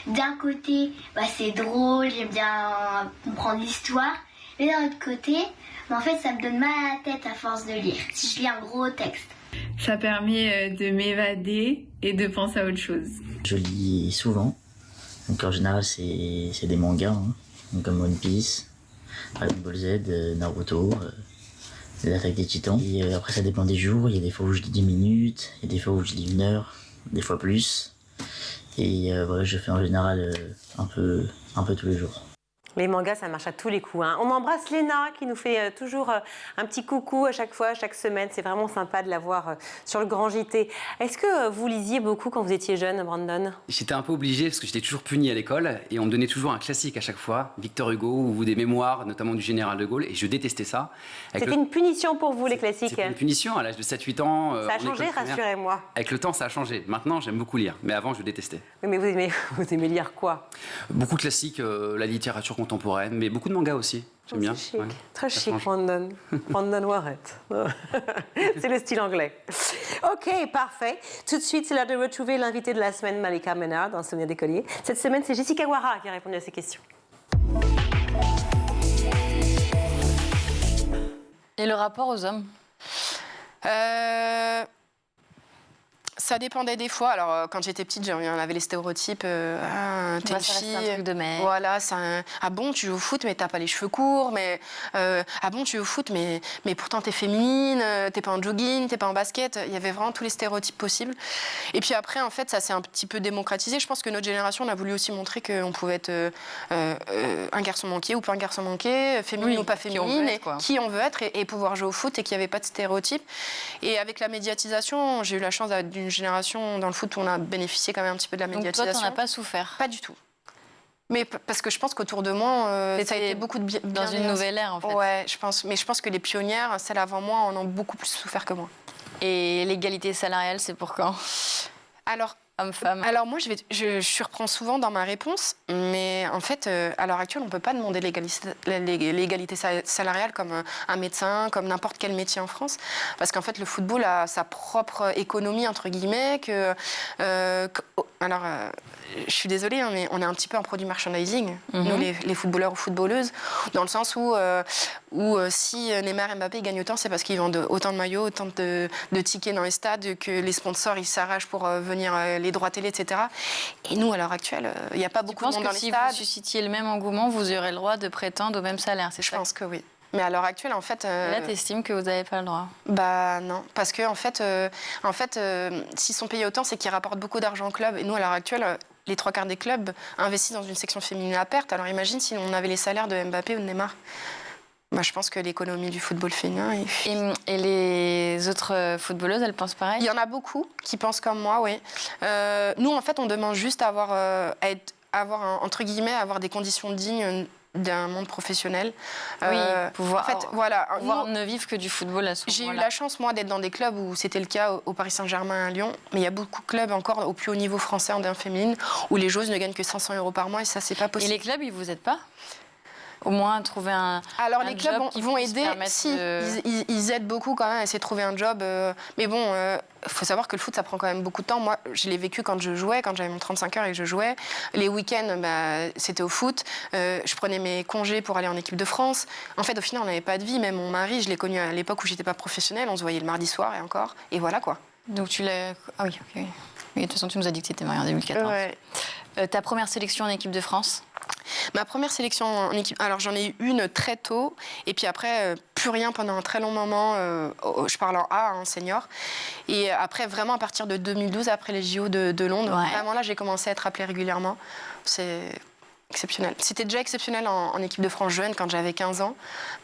D'un côté, c'est drôle, j'aime bien comprendre l'histoire. Mais d'un autre côté, en fait, ça me donne mal à la tête à force de lire, si je lis un gros texte. Ça permet de m'évader et de penser à autre chose. Je lis souvent. Donc en général, c'est des mangas, donc comme One Piece, Dragon Ball Z, Naruto, les Attaques des Titans. Et après, ça dépend des jours. Il y a des fois où je lis 10 minutes, il y a des fois où je lis 1 heure, des fois plus. Et voilà, je fais en général un peu tous les jours. Les mangas, ça marche à tous les coups. On embrasse Léna qui nous fait toujours un petit coucou à chaque fois, chaque semaine. C'est vraiment sympa de la voir sur le Grand JT. Est-ce que vous lisiez beaucoup quand vous étiez jeune, Brandon? J'étais un peu obligé parce que j'étais toujours puni à l'école et on me donnait toujours un classique à chaque fois, Victor Hugo ou des mémoires, notamment du général de Gaulle, et je détestais ça. C'était une punition pour vous, les classiques? C'était une punition à l'âge de 7-8 ans. Ça a changé, rassurez-moi. Avec le temps, ça a changé. Maintenant, j'aime beaucoup lire, mais avant, je détestais. Mais vous aimez lire quoi? Beaucoup de classiques, la littérature contemporaine, mais beaucoup de mangas aussi. J'aime bien. Chic. Ouais. Très chic, Brandon. Brandon Warrett. C'est le style anglais. Ok, parfait. Tout de suite, c'est l'heure de retrouver l'invité de la semaine, Malika Ménard, dans Souvenirs d'écolier. Cette semaine, c'est Jessica Ouara qui a répondu à ces questions. Et le rapport aux hommes, ça Ça dépendait des fois. Alors, quand j'étais petite, on avait les stéréotypes. T'es une fille. Un truc de mec. Voilà, ah bon, tu joues au foot, mais t'as pas les cheveux courts. Ah bon, tu joues au foot, mais pourtant t'es féminine, t'es pas en jogging, t'es pas en basket. Il y avait vraiment tous les stéréotypes possibles. Et puis après, en fait, ça s'est un petit peu démocratisé. Je pense que notre génération, on a voulu aussi montrer qu'on pouvait être un garçon manqué ou pas un garçon manqué, féminine ou pas féminine, qui on veut être et pouvoir jouer au foot et qu'il n'y avait pas de stéréotypes. Et avec la médiatisation, j'ai eu la chance d'une génération dans le foot où on a bénéficié quand même un petit peu de la médiatisation. Donc toi, t'en as pas souffert? Pas du tout. Mais parce que je pense qu'autour de moi, ça a été beaucoup de dans une nouvelle ère, en fait. Ouais, je pense. Mais je pense que les pionnières, celles avant moi, en ont beaucoup plus souffert que moi. Et l'égalité salariale, c'est pour quand? Alors, homme-femme. Alors moi, je surprends souvent dans ma réponse, mais en fait, à l'heure actuelle, on ne peut pas demander l'égalité salariale comme un médecin, comme n'importe quel métier en France, parce qu'en fait, le football a sa propre économie, entre guillemets, je suis désolée, hein, mais on est un petit peu un produit merchandising, nous, les footballeurs ou footballeuses, dans le sens où si Neymar et Mbappé gagnent autant, c'est parce qu'ils vendent autant de maillots, autant de tickets dans les stades, que les sponsors, ils s'arrachent pour venir les droits télé, etc. Et nous, à l'heure actuelle, il n'y a pas beaucoup de monde dans les stades. Tu penses que si vous suscitiez le même engouement, vous aurez le droit de prétendre au même salaire, c'est ça? Je pense que oui. Mais à l'heure actuelle, en fait... Là, tu estimes que vous n'avez pas le droit? Bah non, parce que en fait, s'ils sont payés autant, c'est qu'ils rapportent beaucoup d'argent au club. Et nous, à l'heure actuelle, les 3/4 des clubs investissent dans une section féminine à perte. Alors imagine si on avait les salaires de Mbappé ou de Neymar. Bah, je pense que l'économie du football féminin... Et les autres footballeuses, elles pensent pareil? Il y en a beaucoup qui pensent comme moi, oui. Nous, en fait, on demande juste à entre guillemets, avoir des conditions dignes d'un monde professionnel. Oui, pouvoir, en fait, voilà, pouvoir ne vivre que du football à ce moment-là. J'ai eu la chance, moi, d'être dans des clubs où c'était le cas au Paris Saint-Germain, à Lyon, mais il y a beaucoup de clubs encore au plus haut niveau français en D1 féminine où les joueuses ne gagnent que 500 € par mois et ça, c'est pas possible. Et les clubs, ils vous aident pas? Au moins trouver Alors les clubs vont aider, ils aident beaucoup quand même à essayer de trouver un job. Mais bon, il faut savoir que le foot, ça prend quand même beaucoup de temps. Moi, je l'ai vécu quand je jouais, quand j'avais mon 35 heures et que je jouais. Les week-ends, c'était au foot. Je prenais mes congés pour aller en équipe de France. En fait, au final, on n'avait pas de vie. Même mon mari, je l'ai connu à l'époque où j'étais pas professionnelle. On se voyait le mardi soir et encore. Et voilà quoi. Donc tu l'as... Ah oui, ok. Oui, de toute façon, tu nous as dit que tu étais mariée en 2014. Ouais. Ta première sélection en équipe de France? Ma première sélection en équipe, alors j'en ai eu une très tôt, et puis après, plus rien pendant un très long moment, je parle en A, en senior. Et après, vraiment à partir de 2012, après les JO de Londres, vraiment là, j'ai commencé à être appelée régulièrement. C'est exceptionnel. C'était déjà exceptionnel en équipe de France jeune quand j'avais 15 ans,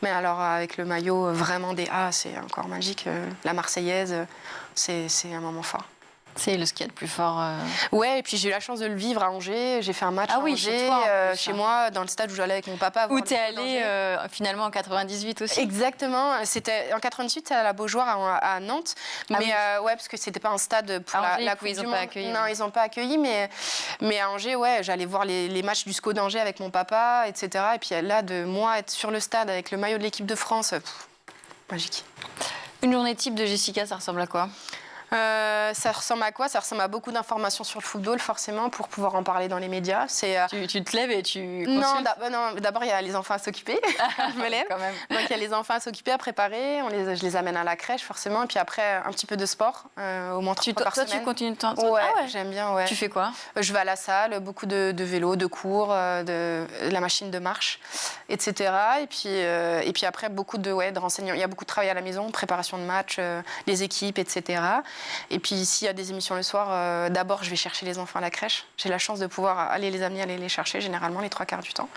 mais alors avec le maillot vraiment des A, c'est encore magique. La Marseillaise, c'est un moment fort. C'est le ski le plus fort. Ouais, et puis j'ai eu la chance de le vivre à Angers. J'ai fait un match à Angers, chez moi, dans le stade où j'allais avec mon papa. Où t'es allée finalement en 98 aussi. Exactement. C'était en 98, c'était à la Beaujoire à Nantes. Mais ouais, parce que c'était pas un stade pour la Coupe du Monde. Non, ils n'ont pas accueilli. Mais à Angers, ouais, j'allais voir les matchs du SCO d'Angers avec mon papa, etc. Et puis là, de moi être sur le stade avec le maillot de l'équipe de France, magique. Une journée type de Jessica, ça ressemble à quoi? Ça ressemble à quoi? Ça ressemble à beaucoup d'informations sur le football, forcément, pour pouvoir en parler dans les médias. Tu te lèves et tu consultes? Non, d'abord, il y a les enfants à s'occuper. Je me lève. Quand même. Donc, il y a les enfants à s'occuper, à préparer. Je les amène à la crèche, forcément. Et puis après, un petit peu de sport, au moins 3 fois par semaine. Toi, tu continues de temps? Ouais, j'aime bien, ouais. Tu fais quoi? Je vais à la salle, beaucoup de vélo, de cours, de la machine de marche, etc. Et puis après, beaucoup de renseignements. Il y a beaucoup de travail à la maison, préparation de match, les équipes, etc. Et puis s'il y a des émissions le soir, d'abord je vais chercher les enfants à la crèche. J'ai la chance de pouvoir aller les amener, aller les chercher, généralement les 3/4 du temps.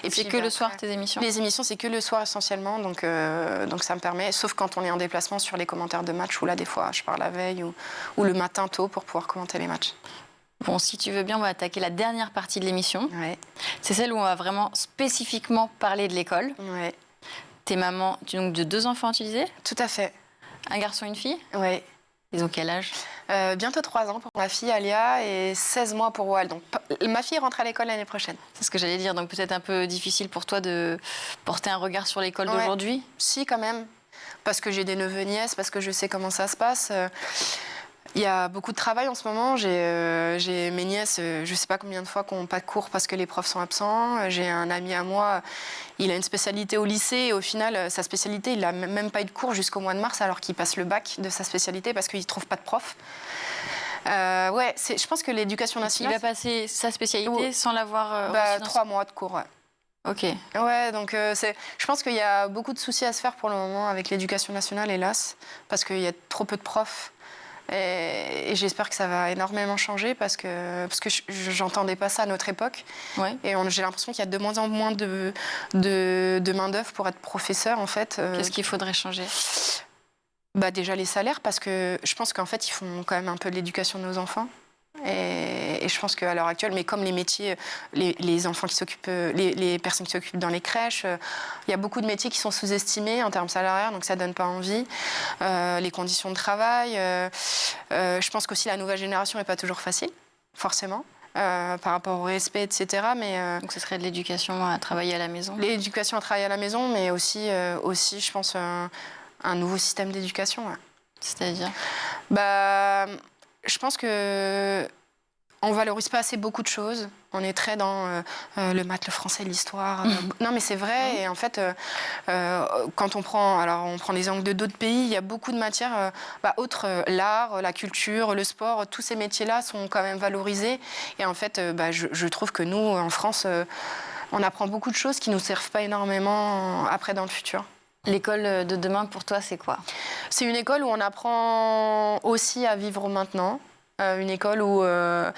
Et c'est que le soir tes émissions? Les émissions, c'est que le soir essentiellement, donc ça me permet, sauf quand on est en déplacement sur les commentaires de match, où là des fois je pars la veille ou le matin tôt pour pouvoir commenter les matchs. Bon, si tu veux bien, on va attaquer la dernière partie de l'émission. Ouais. C'est celle où on va vraiment spécifiquement parler de l'école. Ouais. T'es maman donc de 2 enfants, tu disais? Tout à fait. Un garçon, une fille? Oui. Ils ont quel âge? Bientôt 3 ans pour ma fille Alia et 16 mois pour Wal. Donc ma fille rentre à l'école l'année prochaine. C'est ce que j'allais dire. Donc peut-être un peu difficile pour toi de porter un regard sur l'école d'aujourd'hui? Si, quand même. Parce que j'ai des neveux et nièces, parce que je sais comment ça se passe. Il y a beaucoup de travail en ce moment. J'ai mes nièces, je ne sais pas combien de fois, qui n'ont pas de cours parce que les profs sont absents. J'ai un ami à moi, il a une spécialité au lycée. Et au final, sa spécialité, il n'a même pas eu de cours jusqu'au mois de mars alors qu'il passe le bac de sa spécialité parce qu'il ne trouve pas de prof. Ouais, je pense que l'éducation nationale... Il va passer sa spécialité sans l'avoir... 3 mois de cours, ouais. Ok. Ouais, donc je pense qu'il y a beaucoup de soucis à se faire pour le moment avec l'éducation nationale, hélas, parce qu'il y a trop peu de profs. Et j'espère que ça va énormément changer parce que j'entendais pas ça à notre époque. Ouais. Et j'ai l'impression qu'il y a de moins en moins de main-d'œuvre pour être professeur, en fait. Qu'est-ce qu'il faudrait changer ? Déjà les salaires, parce que je pense qu'en fait, ils font quand même un peu de l'éducation de nos enfants. Et je pense qu'à l'heure actuelle, mais comme les métiers, les enfants qui s'occupent, les personnes qui s'occupent dans les crèches, il y a beaucoup de métiers qui sont sous-estimés en termes salariaux, donc ça donne pas envie. Les conditions de travail, je pense qu'aussi la nouvelle génération n'est pas toujours facile, forcément. Par rapport au respect, etc. Donc ce serait de l'éducation à travailler à la maison. L'éducation à travailler à la maison, mais aussi je pense, un nouveau système d'éducation. Ouais. C'est-à-dire je pense que on valorise pas assez beaucoup de choses. On est très dans le maths, le français, l'histoire. Non, mais c'est vrai. Et en fait, quand on prend les angles de d'autres pays, il y a beaucoup de matières autres, l'art, la culture, le sport. Tous ces métiers-là sont quand même valorisés. Et en fait, je trouve que nous, en France, on apprend beaucoup de choses qui nous servent pas énormément après dans le futur. L'école de demain, pour toi, c'est quoi ? C'est une école où on apprend aussi à vivre maintenant. Une école où on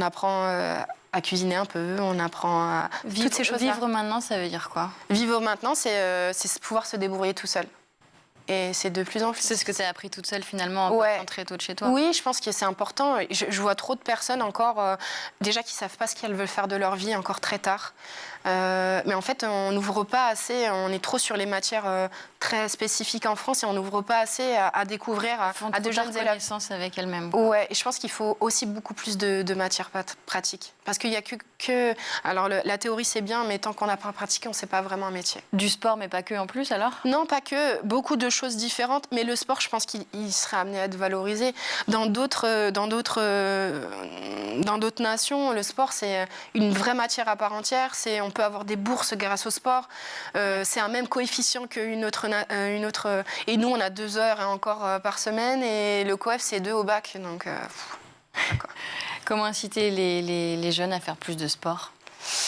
apprend à cuisiner un peu, on apprend à... toutes ces choses-là. Vivre maintenant, ça veut dire quoi ? Vivre maintenant, c'est pouvoir se débrouiller tout seul. Et c'est de plus en plus... C'est ce que tu as appris toute seule, finalement, en partant très tôt de chez toi. Oui, je pense que c'est important. Je vois trop de personnes encore, déjà, qui ne savent pas ce qu'elles veulent faire de leur vie, encore très tard. Mais en fait, on n'ouvre pas assez, on est trop sur les matières très spécifiques en France et on n'ouvre pas assez à découvrir à de jeunes élèves. Connaissance avec elles-mêmes. Ouais, et je pense qu'il faut aussi beaucoup plus de matières pratiques. Parce qu'il n'y a que... Alors, la théorie, c'est bien, mais tant qu'on n'a pas pratiqué, on ne sait pas vraiment un métier. Du sport, mais pas que en plus, alors ? Non, pas que. Beaucoup de choses différentes, mais le sport, je pense qu'il serait amené à être valorisé. Dans d'autres nations, le sport, c'est une vraie matière à part entière. On peut avoir des bourses grâce au sport. C'est un même coefficient qu'une autre... et nous, on a 2 heures encore par semaine, et le coef, c'est 2 au bac. Donc, comment inciter les jeunes à faire plus de sport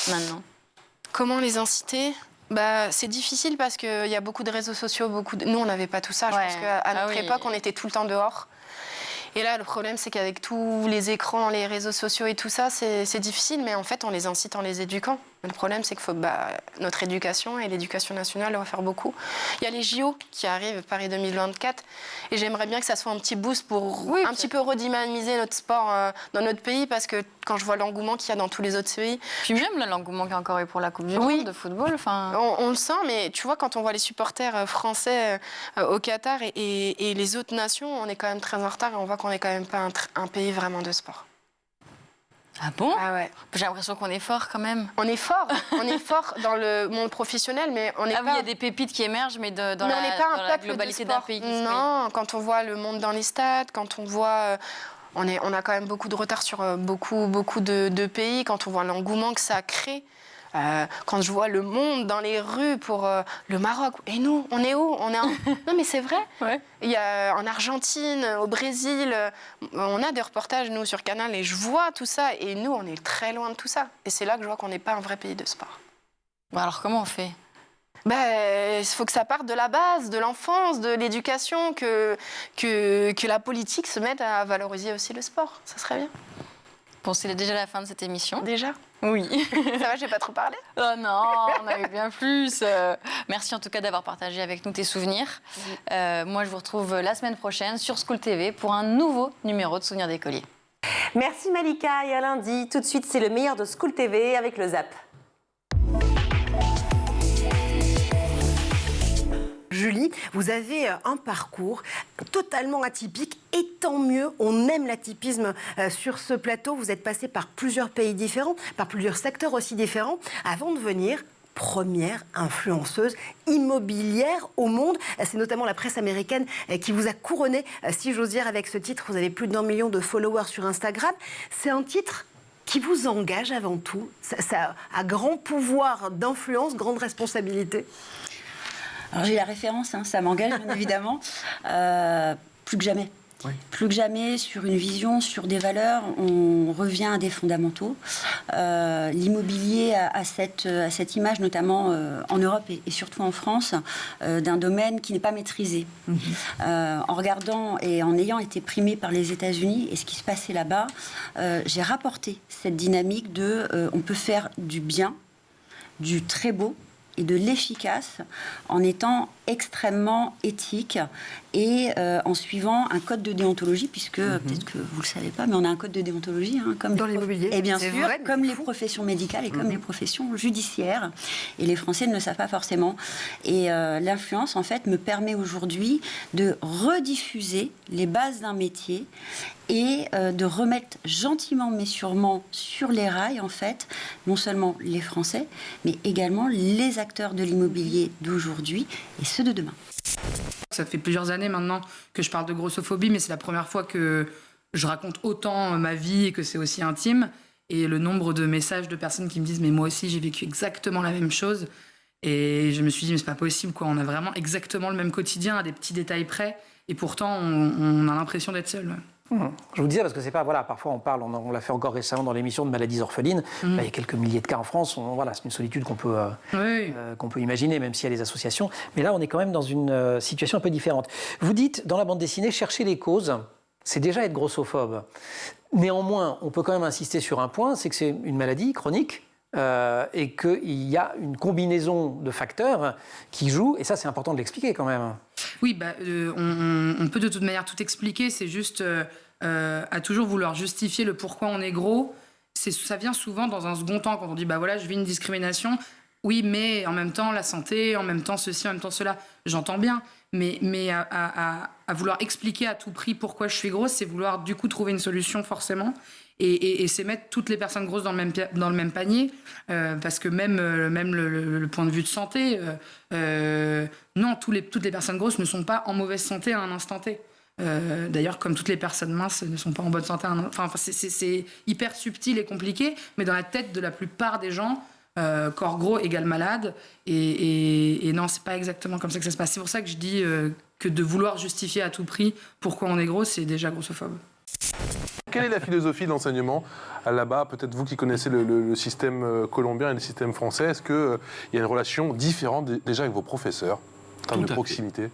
maintenant ? Comment les inciter ? C'est difficile parce qu'il y a beaucoup de réseaux sociaux, Nous, on n'avait pas tout ça. Je pense qu'à notre époque, on était tout le temps dehors. Et là, le problème, c'est qu'avec tous les écrans, les réseaux sociaux et tout ça, c'est difficile, mais en fait, on les incite en les éduquant. Le problème, c'est que notre éducation et l'éducation nationale doivent faire beaucoup. Il y a les JO qui arrivent, Paris 2024, et j'aimerais bien que ça soit un petit boost pour un petit peu redynamiser notre sport dans notre pays, parce que quand je vois l'engouement qu'il y a dans tous les autres pays... Puis même l'engouement qu'il y a encore eu pour la Coupe du Monde de football. On le sent, mais tu vois, quand on voit les supporters français au Qatar et les autres nations, on est quand même très en retard, et on voit qu'on n'est quand même pas un pays vraiment de sport. Ah bon ? Ah ouais. J'ai l'impression qu'on est fort quand même. On est fort dans le monde professionnel, mais on n'est pas... oui, il y a des pépites qui émergent, mais dans la globalité d'un pays. Non, quand on voit le monde dans les stades, quand on voit... On a quand même beaucoup de retard sur beaucoup de pays, quand on voit l'engouement que ça crée. Quand je vois le monde dans les rues pour le Maroc, et nous, on est où ? Non, mais c'est vrai. Ouais. Il y a en Argentine, au Brésil, on a des reportages, nous, sur Canal, et je vois tout ça, et nous, on est très loin de tout ça. Et c'est là que je vois qu'on n'est pas un vrai pays de sport. Alors, comment on fait ? Il faut que ça parte de la base, de l'enfance, de l'éducation, que la politique se mette à valoriser aussi le sport. Ça serait bien. Bon, c'est déjà la fin de cette émission. Déjà ? Oui. Ça va, j'ai pas trop parlé ? Oh non, on a eu bien plus. Merci en tout cas d'avoir partagé avec nous tes souvenirs. Moi, je vous retrouve la semaine prochaine sur School TV pour un nouveau numéro de Souvenirs d'écoliers. Merci Malika, et à lundi. Tout de suite, c'est le meilleur de School TV avec le Zap. Julie, vous avez un parcours totalement atypique et tant mieux, on aime l'atypisme sur ce plateau. Vous êtes passée par plusieurs pays différents, par plusieurs secteurs aussi différents, avant de venir première influenceuse immobilière au monde. C'est notamment la presse américaine qui vous a couronné, si j'ose dire, avec ce titre. Vous avez plus d'1 million de followers sur Instagram. C'est un titre qui vous engage avant tout. Ça a grand pouvoir d'influence, grande responsabilité. Alors j'ai la référence, ça m'engage bien évidemment, plus que jamais. Plus que jamais, sur une vision, sur des valeurs, on revient à des fondamentaux. L'immobilier a cette image, notamment en Europe et surtout en France, d'un domaine qui n'est pas maîtrisé. En regardant et en ayant été primé par les États-Unis et ce qui se passait là-bas, j'ai rapporté cette dynamique de on peut faire du bien, du très beau et de l'efficace en étant extrêmement éthique et en suivant un code de déontologie, puisque peut-être que vous ne le savez pas, mais on a un code de déontologie comme dans l'immobilier. Et bien sûr, comme les professions médicales et comme les professions judiciaires. Et les Français ne le savent pas forcément. Et l'influence, en fait, me permet aujourd'hui de rediffuser les bases d'un métier et de remettre gentiment mais sûrement sur les rails, en fait, non seulement les Français, mais également les acteurs de l'immobilier d'aujourd'hui et ceux de demain. Ça fait plusieurs années maintenant que je parle de grossophobie, mais c'est la première fois que je raconte autant ma vie et que c'est aussi intime. Et le nombre de messages de personnes qui me disent « mais moi aussi j'ai vécu exactement la même chose ». Et je me suis dit « mais c'est pas possible, quoi. On a vraiment exactement le même quotidien à des petits détails près et pourtant on a l'impression d'être seul ». Je vous disais, parce que c'est pas, voilà, parfois on parle, on l'a fait encore récemment dans l'émission de maladies orphelines, il y a quelques milliers de cas en France, voilà, c'est une solitude qu'on peut, qu'on peut imaginer, même s'il y a des associations, mais là on est quand même dans une situation un peu différente. Vous dites, dans la bande dessinée, chercher les causes, c'est déjà être grossophobe. Néanmoins, on peut quand même insister sur un point, c'est que c'est une maladie chronique, et qu'il y a une combinaison de facteurs qui jouent, et ça c'est important de l'expliquer quand même. Oui, on peut de toute manière tout expliquer, c'est juste à toujours vouloir justifier le pourquoi on est gros. Ça vient souvent dans un second temps, quand on dit bah voilà, je vis une discrimination, oui, mais en même temps la santé, en même temps ceci, en même temps cela, j'entends bien, mais à vouloir expliquer à tout prix pourquoi je suis grosse, c'est vouloir du coup trouver une solution forcément. Et c'est mettre toutes les personnes grosses dans le même panier, parce que même le point de vue de santé, non, toutes les personnes grosses ne sont pas en mauvaise santé à un instant T. D'ailleurs, comme toutes les personnes minces ne sont pas en bonne santé, c'est hyper subtil et compliqué, mais dans la tête de la plupart des gens, corps gros égale malade, et non, c'est pas exactement comme ça que ça se passe. C'est pour ça que je dis que de vouloir justifier à tout prix pourquoi on est gros, c'est déjà grossophobe. Quelle est la philosophie de l'enseignement là-bas? Peut-être vous qui connaissez le système colombien et le système français, est-ce qu'il y a une relation différente déjà avec vos professeurs en termes de proximité?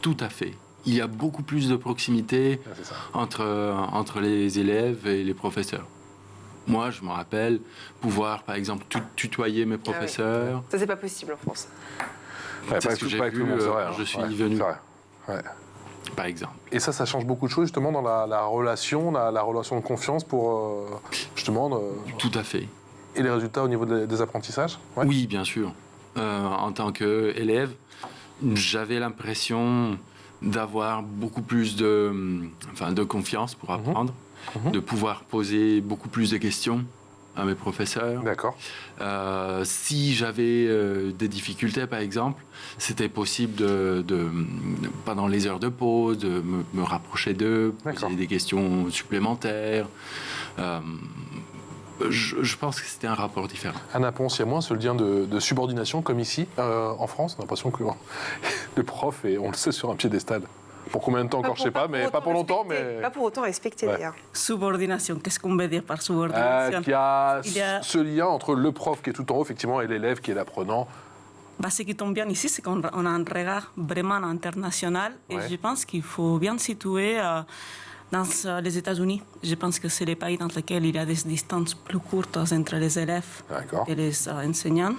Tout à fait. Il y a beaucoup plus de proximité entre les élèves et les professeurs. Moi, je me rappelle pouvoir, par exemple, tutoyer mes professeurs. Ah oui. Ça, c'est pas possible en France. Ouais, c'est ce que j'ai vu quand je suis venu. Ouais. Par exemple. Et ça change beaucoup de choses justement dans la relation de confiance pour justement... Tout à fait. Et les résultats au niveau des apprentissages? Oui, bien sûr. En tant qu'élève, j'avais l'impression d'avoir beaucoup plus de confiance pour apprendre, de pouvoir poser beaucoup plus de questions à mes professeurs. D'accord. Si j'avais des difficultés, par exemple, c'était possible pendant les heures de pause, de me rapprocher d'eux, poser des questions supplémentaires. Je pense que c'était un rapport différent. Anna Ponce, il y a moins ce lien de subordination comme ici, en France. On a l'impression que le prof, et on le sait, sur un piédestal. Pour combien de temps encore, je ne sais pas, mais pas pour longtemps. Mais... Pas pour autant respecté, d'ailleurs. Subordination, qu'est-ce qu'on veut dire par subordination? Il y a ce lien entre le prof qui est tout en haut, effectivement, et l'élève qui est l'apprenant. Ce qui tombe bien ici, c'est qu'on a un regard vraiment international. Et je pense qu'il faut bien situer dans les États-Unis. Je pense que c'est les pays dans lesquels il y a des distances plus courtes entre les élèves et les enseignants.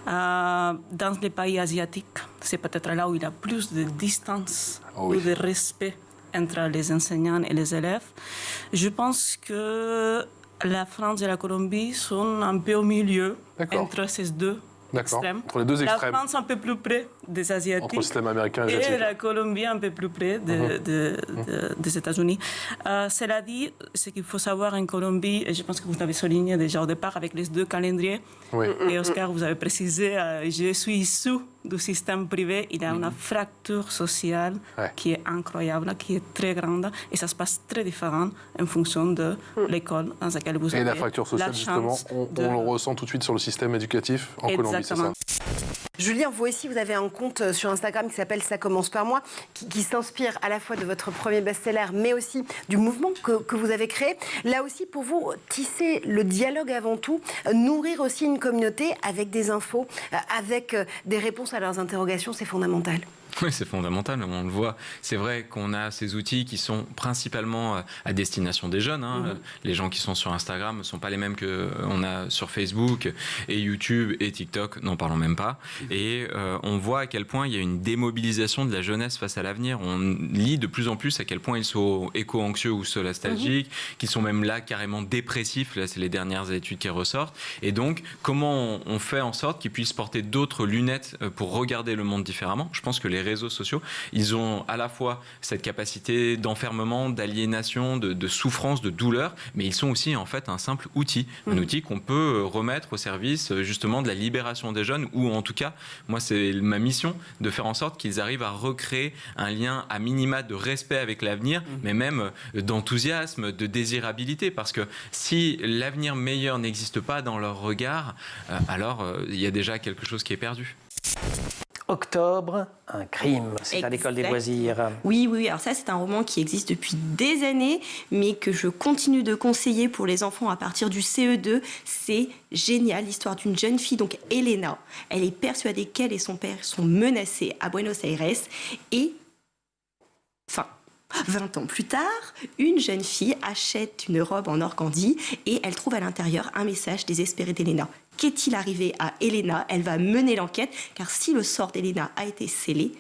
Dans les pays asiatiques, c'est peut-être là où il y a plus de distance ou de respect entre les enseignants et les élèves. Je pense que la France et la Colombie sont un peu au milieu entre ces deux extrêmes. Entre les deux extrêmes. La France un peu plus près des Asiatiques. Entre le système américain et asiatique. Et la Colombie un peu plus près des États-Unis. Cela dit, ce qu'il faut savoir en Colombie, et je pense que vous l'avez souligné déjà au départ avec les deux calendriers, et Oscar, vous avez précisé, je suis issu du système privé, il y a une fracture sociale qui est incroyable, qui est très grande, et ça se passe très différent en fonction de l'école dans laquelle vous avez. Et la fracture sociale, justement, on le ressent tout de suite sur le système éducatif en Colombie, c'est ça? Julien, vous aussi, vous avez un compte sur Instagram qui s'appelle Ça commence par moi, qui s'inspire à la fois de votre premier best-seller, mais aussi du mouvement que vous avez créé. Là aussi, pour vous, tisser le dialogue avant tout, nourrir aussi une communauté avec des infos, avec des réponses à leurs interrogations, c'est fondamental. Oui, c'est fondamental, on le voit. C'est vrai qu'on a ces outils qui sont principalement à destination des jeunes. Les gens qui sont sur Instagram ne sont pas les mêmes qu'on a sur Facebook et YouTube et TikTok, n'en parlons même pas. Et on voit à quel point il y a une démobilisation de la jeunesse face à l'avenir. On lit de plus en plus à quel point ils sont éco-anxieux ou solastalgiques, qu'ils sont même là carrément dépressifs. Là, c'est les dernières études qui ressortent. Et donc, comment on fait en sorte qu'ils puissent porter d'autres lunettes pour regarder le monde différemment? Je pense que les réseaux sociaux, ils ont à la fois cette capacité d'enfermement, d'aliénation, de souffrance, de douleur, mais ils sont aussi en fait un simple outil, un outil qu'on peut remettre au service justement de la libération des jeunes, ou en tout cas, moi c'est ma mission de faire en sorte qu'ils arrivent à recréer un lien à minima de respect avec l'avenir, mais même d'enthousiasme, de désirabilité, parce que si l'avenir meilleur n'existe pas dans leur regard, alors il y a déjà quelque chose qui est perdu. Octobre, un crime, c'est à l'école des loisirs. Oui, alors ça c'est un roman qui existe depuis des années, mais que je continue de conseiller pour les enfants à partir du CE2. C'est génial, l'histoire d'une jeune fille, donc Elena. Elle est persuadée qu'elle et son père sont menacés à Buenos Aires et... 20 ans plus tard, une jeune fille achète une robe en organdie et elle trouve à l'intérieur un message désespéré d'Elena. Qu'est-il arrivé à Elena? Elle va mener l'enquête, car si le sort d'Elena a été scellé,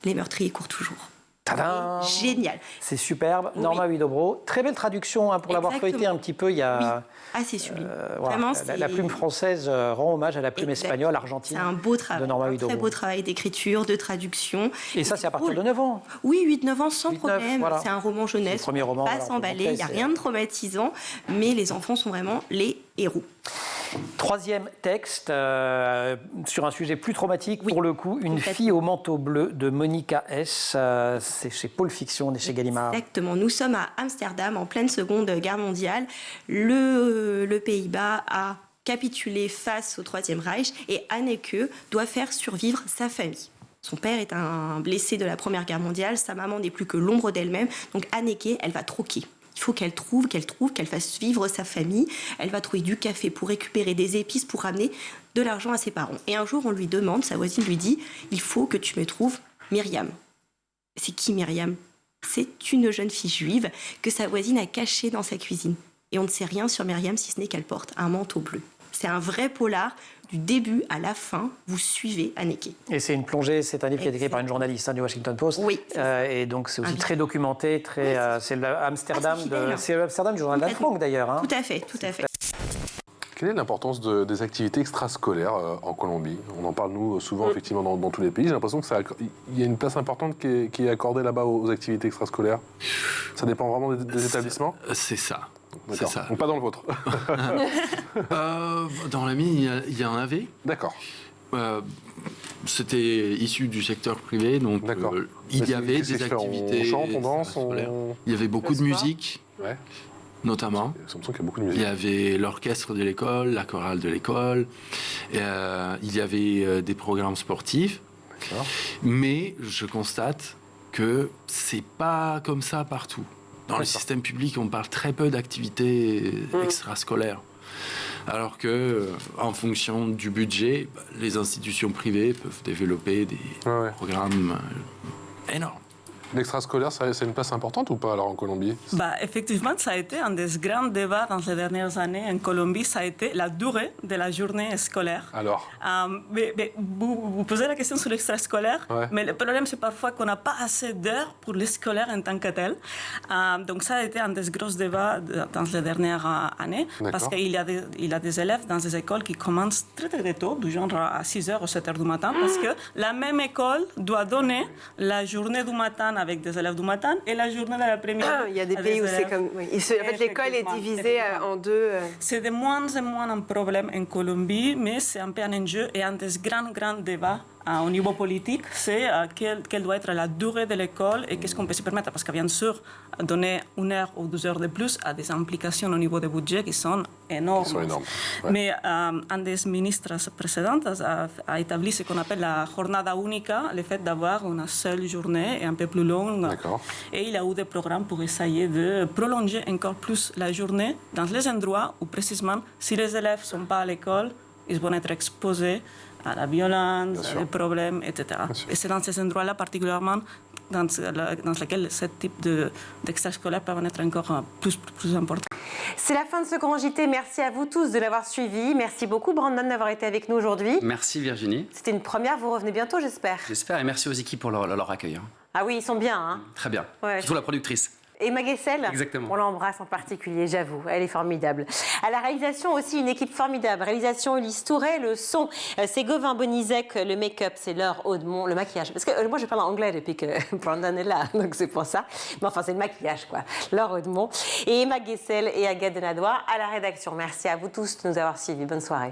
les meurtriers courent toujours. Tadam! Génial. C'est superbe. Norma Huidobro. Très belle traduction, pour l'avoir feuilleté un petit peu. Il y a, c'est sublime. Voilà. Vraiment, la plume française rend hommage à la plume espagnole, argentine. C'est un beau travail, de Norma Huidobro. Très beau travail d'écriture, de traduction. Et ça, c'est à partir de 9 ans. Oui, 8-9 ans sans problème. Voilà. C'est un roman jeunesse. Premier roman. Pas s'emballer, il n'y a rien de traumatisant, mais les enfants sont vraiment les héros. Troisième texte, sur un sujet plus traumatique, pour le coup, Une fille au manteau bleu de Monica S. C'est chez Pôle Fiction, chez Gallimard. Exactement. Nous sommes à Amsterdam, en pleine Seconde Guerre mondiale. Le Pays-Bas a capitulé face au Troisième Reich et Anneke doit faire survivre sa famille. Son père est un blessé de la Première Guerre mondiale, sa maman n'est plus que l'ombre d'elle-même, donc Anneke, elle va troquer. Il faut qu'elle trouve, qu'elle fasse vivre sa famille. Elle va trouver du café pour récupérer des épices, pour ramener de l'argent à ses parents. Et un jour, on lui demande, sa voisine lui dit, il faut que tu me trouves Myriam. C'est qui Myriam? C'est une jeune fille juive que sa voisine a cachée dans sa cuisine. Et on ne sait rien sur Myriam si ce n'est qu'elle porte un manteau bleu. C'est un vrai polar. Du début à la fin, vous suivez Anneke. Et c'est une plongée, c'est un livre qui est écrit par une journaliste du Washington Post. Oui. Et donc c'est aussi très documenté, très. C'est l'Amsterdam du journal d'Anne Frank d'ailleurs. Tout à fait, tout à fait. Quelle est l'importance des activités extrascolaires en Colombie? On en parle, nous, souvent, effectivement, dans tous les pays. J'ai l'impression qu'il y a une place importante qui est accordée là-bas aux activités extrascolaires. Ça dépend vraiment des établissements? C'est ça. D'accord. Ça. Donc pas dans le vôtre. Dans la mienne, il y en avait. D'accord. C'était issu du secteur privé, donc il y avait des activités. On chante, on danse, il y avait beaucoup de musique. Ouais. Notamment. Qu'il y a beaucoup de musique. Il y avait l'orchestre de l'école, la chorale de l'école, il y avait des programmes sportifs. Mais je constate que c'est pas comme ça partout. Dans le système public, on parle très peu d'activités extrascolaires. Alors que, en fonction du budget, les institutions privées peuvent développer des programmes énormes. L'extrascolaire, c'est une place importante ou pas alors en Colombie? Effectivement, ça a été un des grands débats dans les dernières années en Colombie, ça a été la durée de la journée scolaire. Alors vous posez la question sur l'extrascolaire, mais le problème c'est parfois qu'on n'a pas assez d'heures pour les scolaires en tant que tel. Donc ça a été un des gros débats dans les dernières années, parce qu'il y a des élèves dans des écoles qui commencent très très tôt, du genre à 6h ou 7h du matin, parce que la même école doit donner la journée du matin avec des élèves du matin et la journée de l'après-midi. Il y a des pays où c'est comme... Oui. En fait, l'école est divisée en deux. C'est de moins en moins un problème en Colombie, mais c'est un peu un enjeu et un des grands débats au niveau politique, c'est quelle doit être la durée de l'école et qu'est-ce qu'on peut se permettre. Parce que bien sûr, donner 1 heure ou 2 heures de plus a des implications au niveau des budgets qui sont énormes. Ouais. Mais un des ministres précédents a établi ce qu'on appelle la jornada única, le fait d'avoir une seule journée et un peu plus longue. Et il a eu des programmes pour essayer de prolonger encore plus la journée dans les endroits où précisément, si les élèves ne sont pas à l'école, ils vont être exposés à la violence, à des problèmes, etc. Et c'est dans ces endroits-là particulièrement dans lesquels ce type d'extrascolaire peuvent être encore plus important. C'est la fin de ce grand JT. Merci à vous tous de l'avoir suivi. Merci beaucoup, Brandon, d'avoir été avec nous aujourd'hui. Merci, Virginie. C'était une première. Vous revenez bientôt, j'espère. J'espère, et merci aux équipes pour leur accueil. Ah oui, ils sont bien. Hein. Très bien. Ouais. Surtout la productrice. Et Maguessel, exactement. On l'embrasse en particulier, j'avoue, elle est formidable. À la réalisation aussi, une équipe formidable. Réalisation Ulysse Touret, le son, c'est Gauvin Bonizek, le make-up, c'est Laure Audemont, le maquillage. Parce que moi, je parle anglais depuis que Brandon est là, donc c'est pour ça. Mais enfin, c'est le maquillage, quoi. Laure Audemont et Maguessel et Agathe Denadois à la rédaction. Merci à vous tous de nous avoir suivis. Bonne soirée.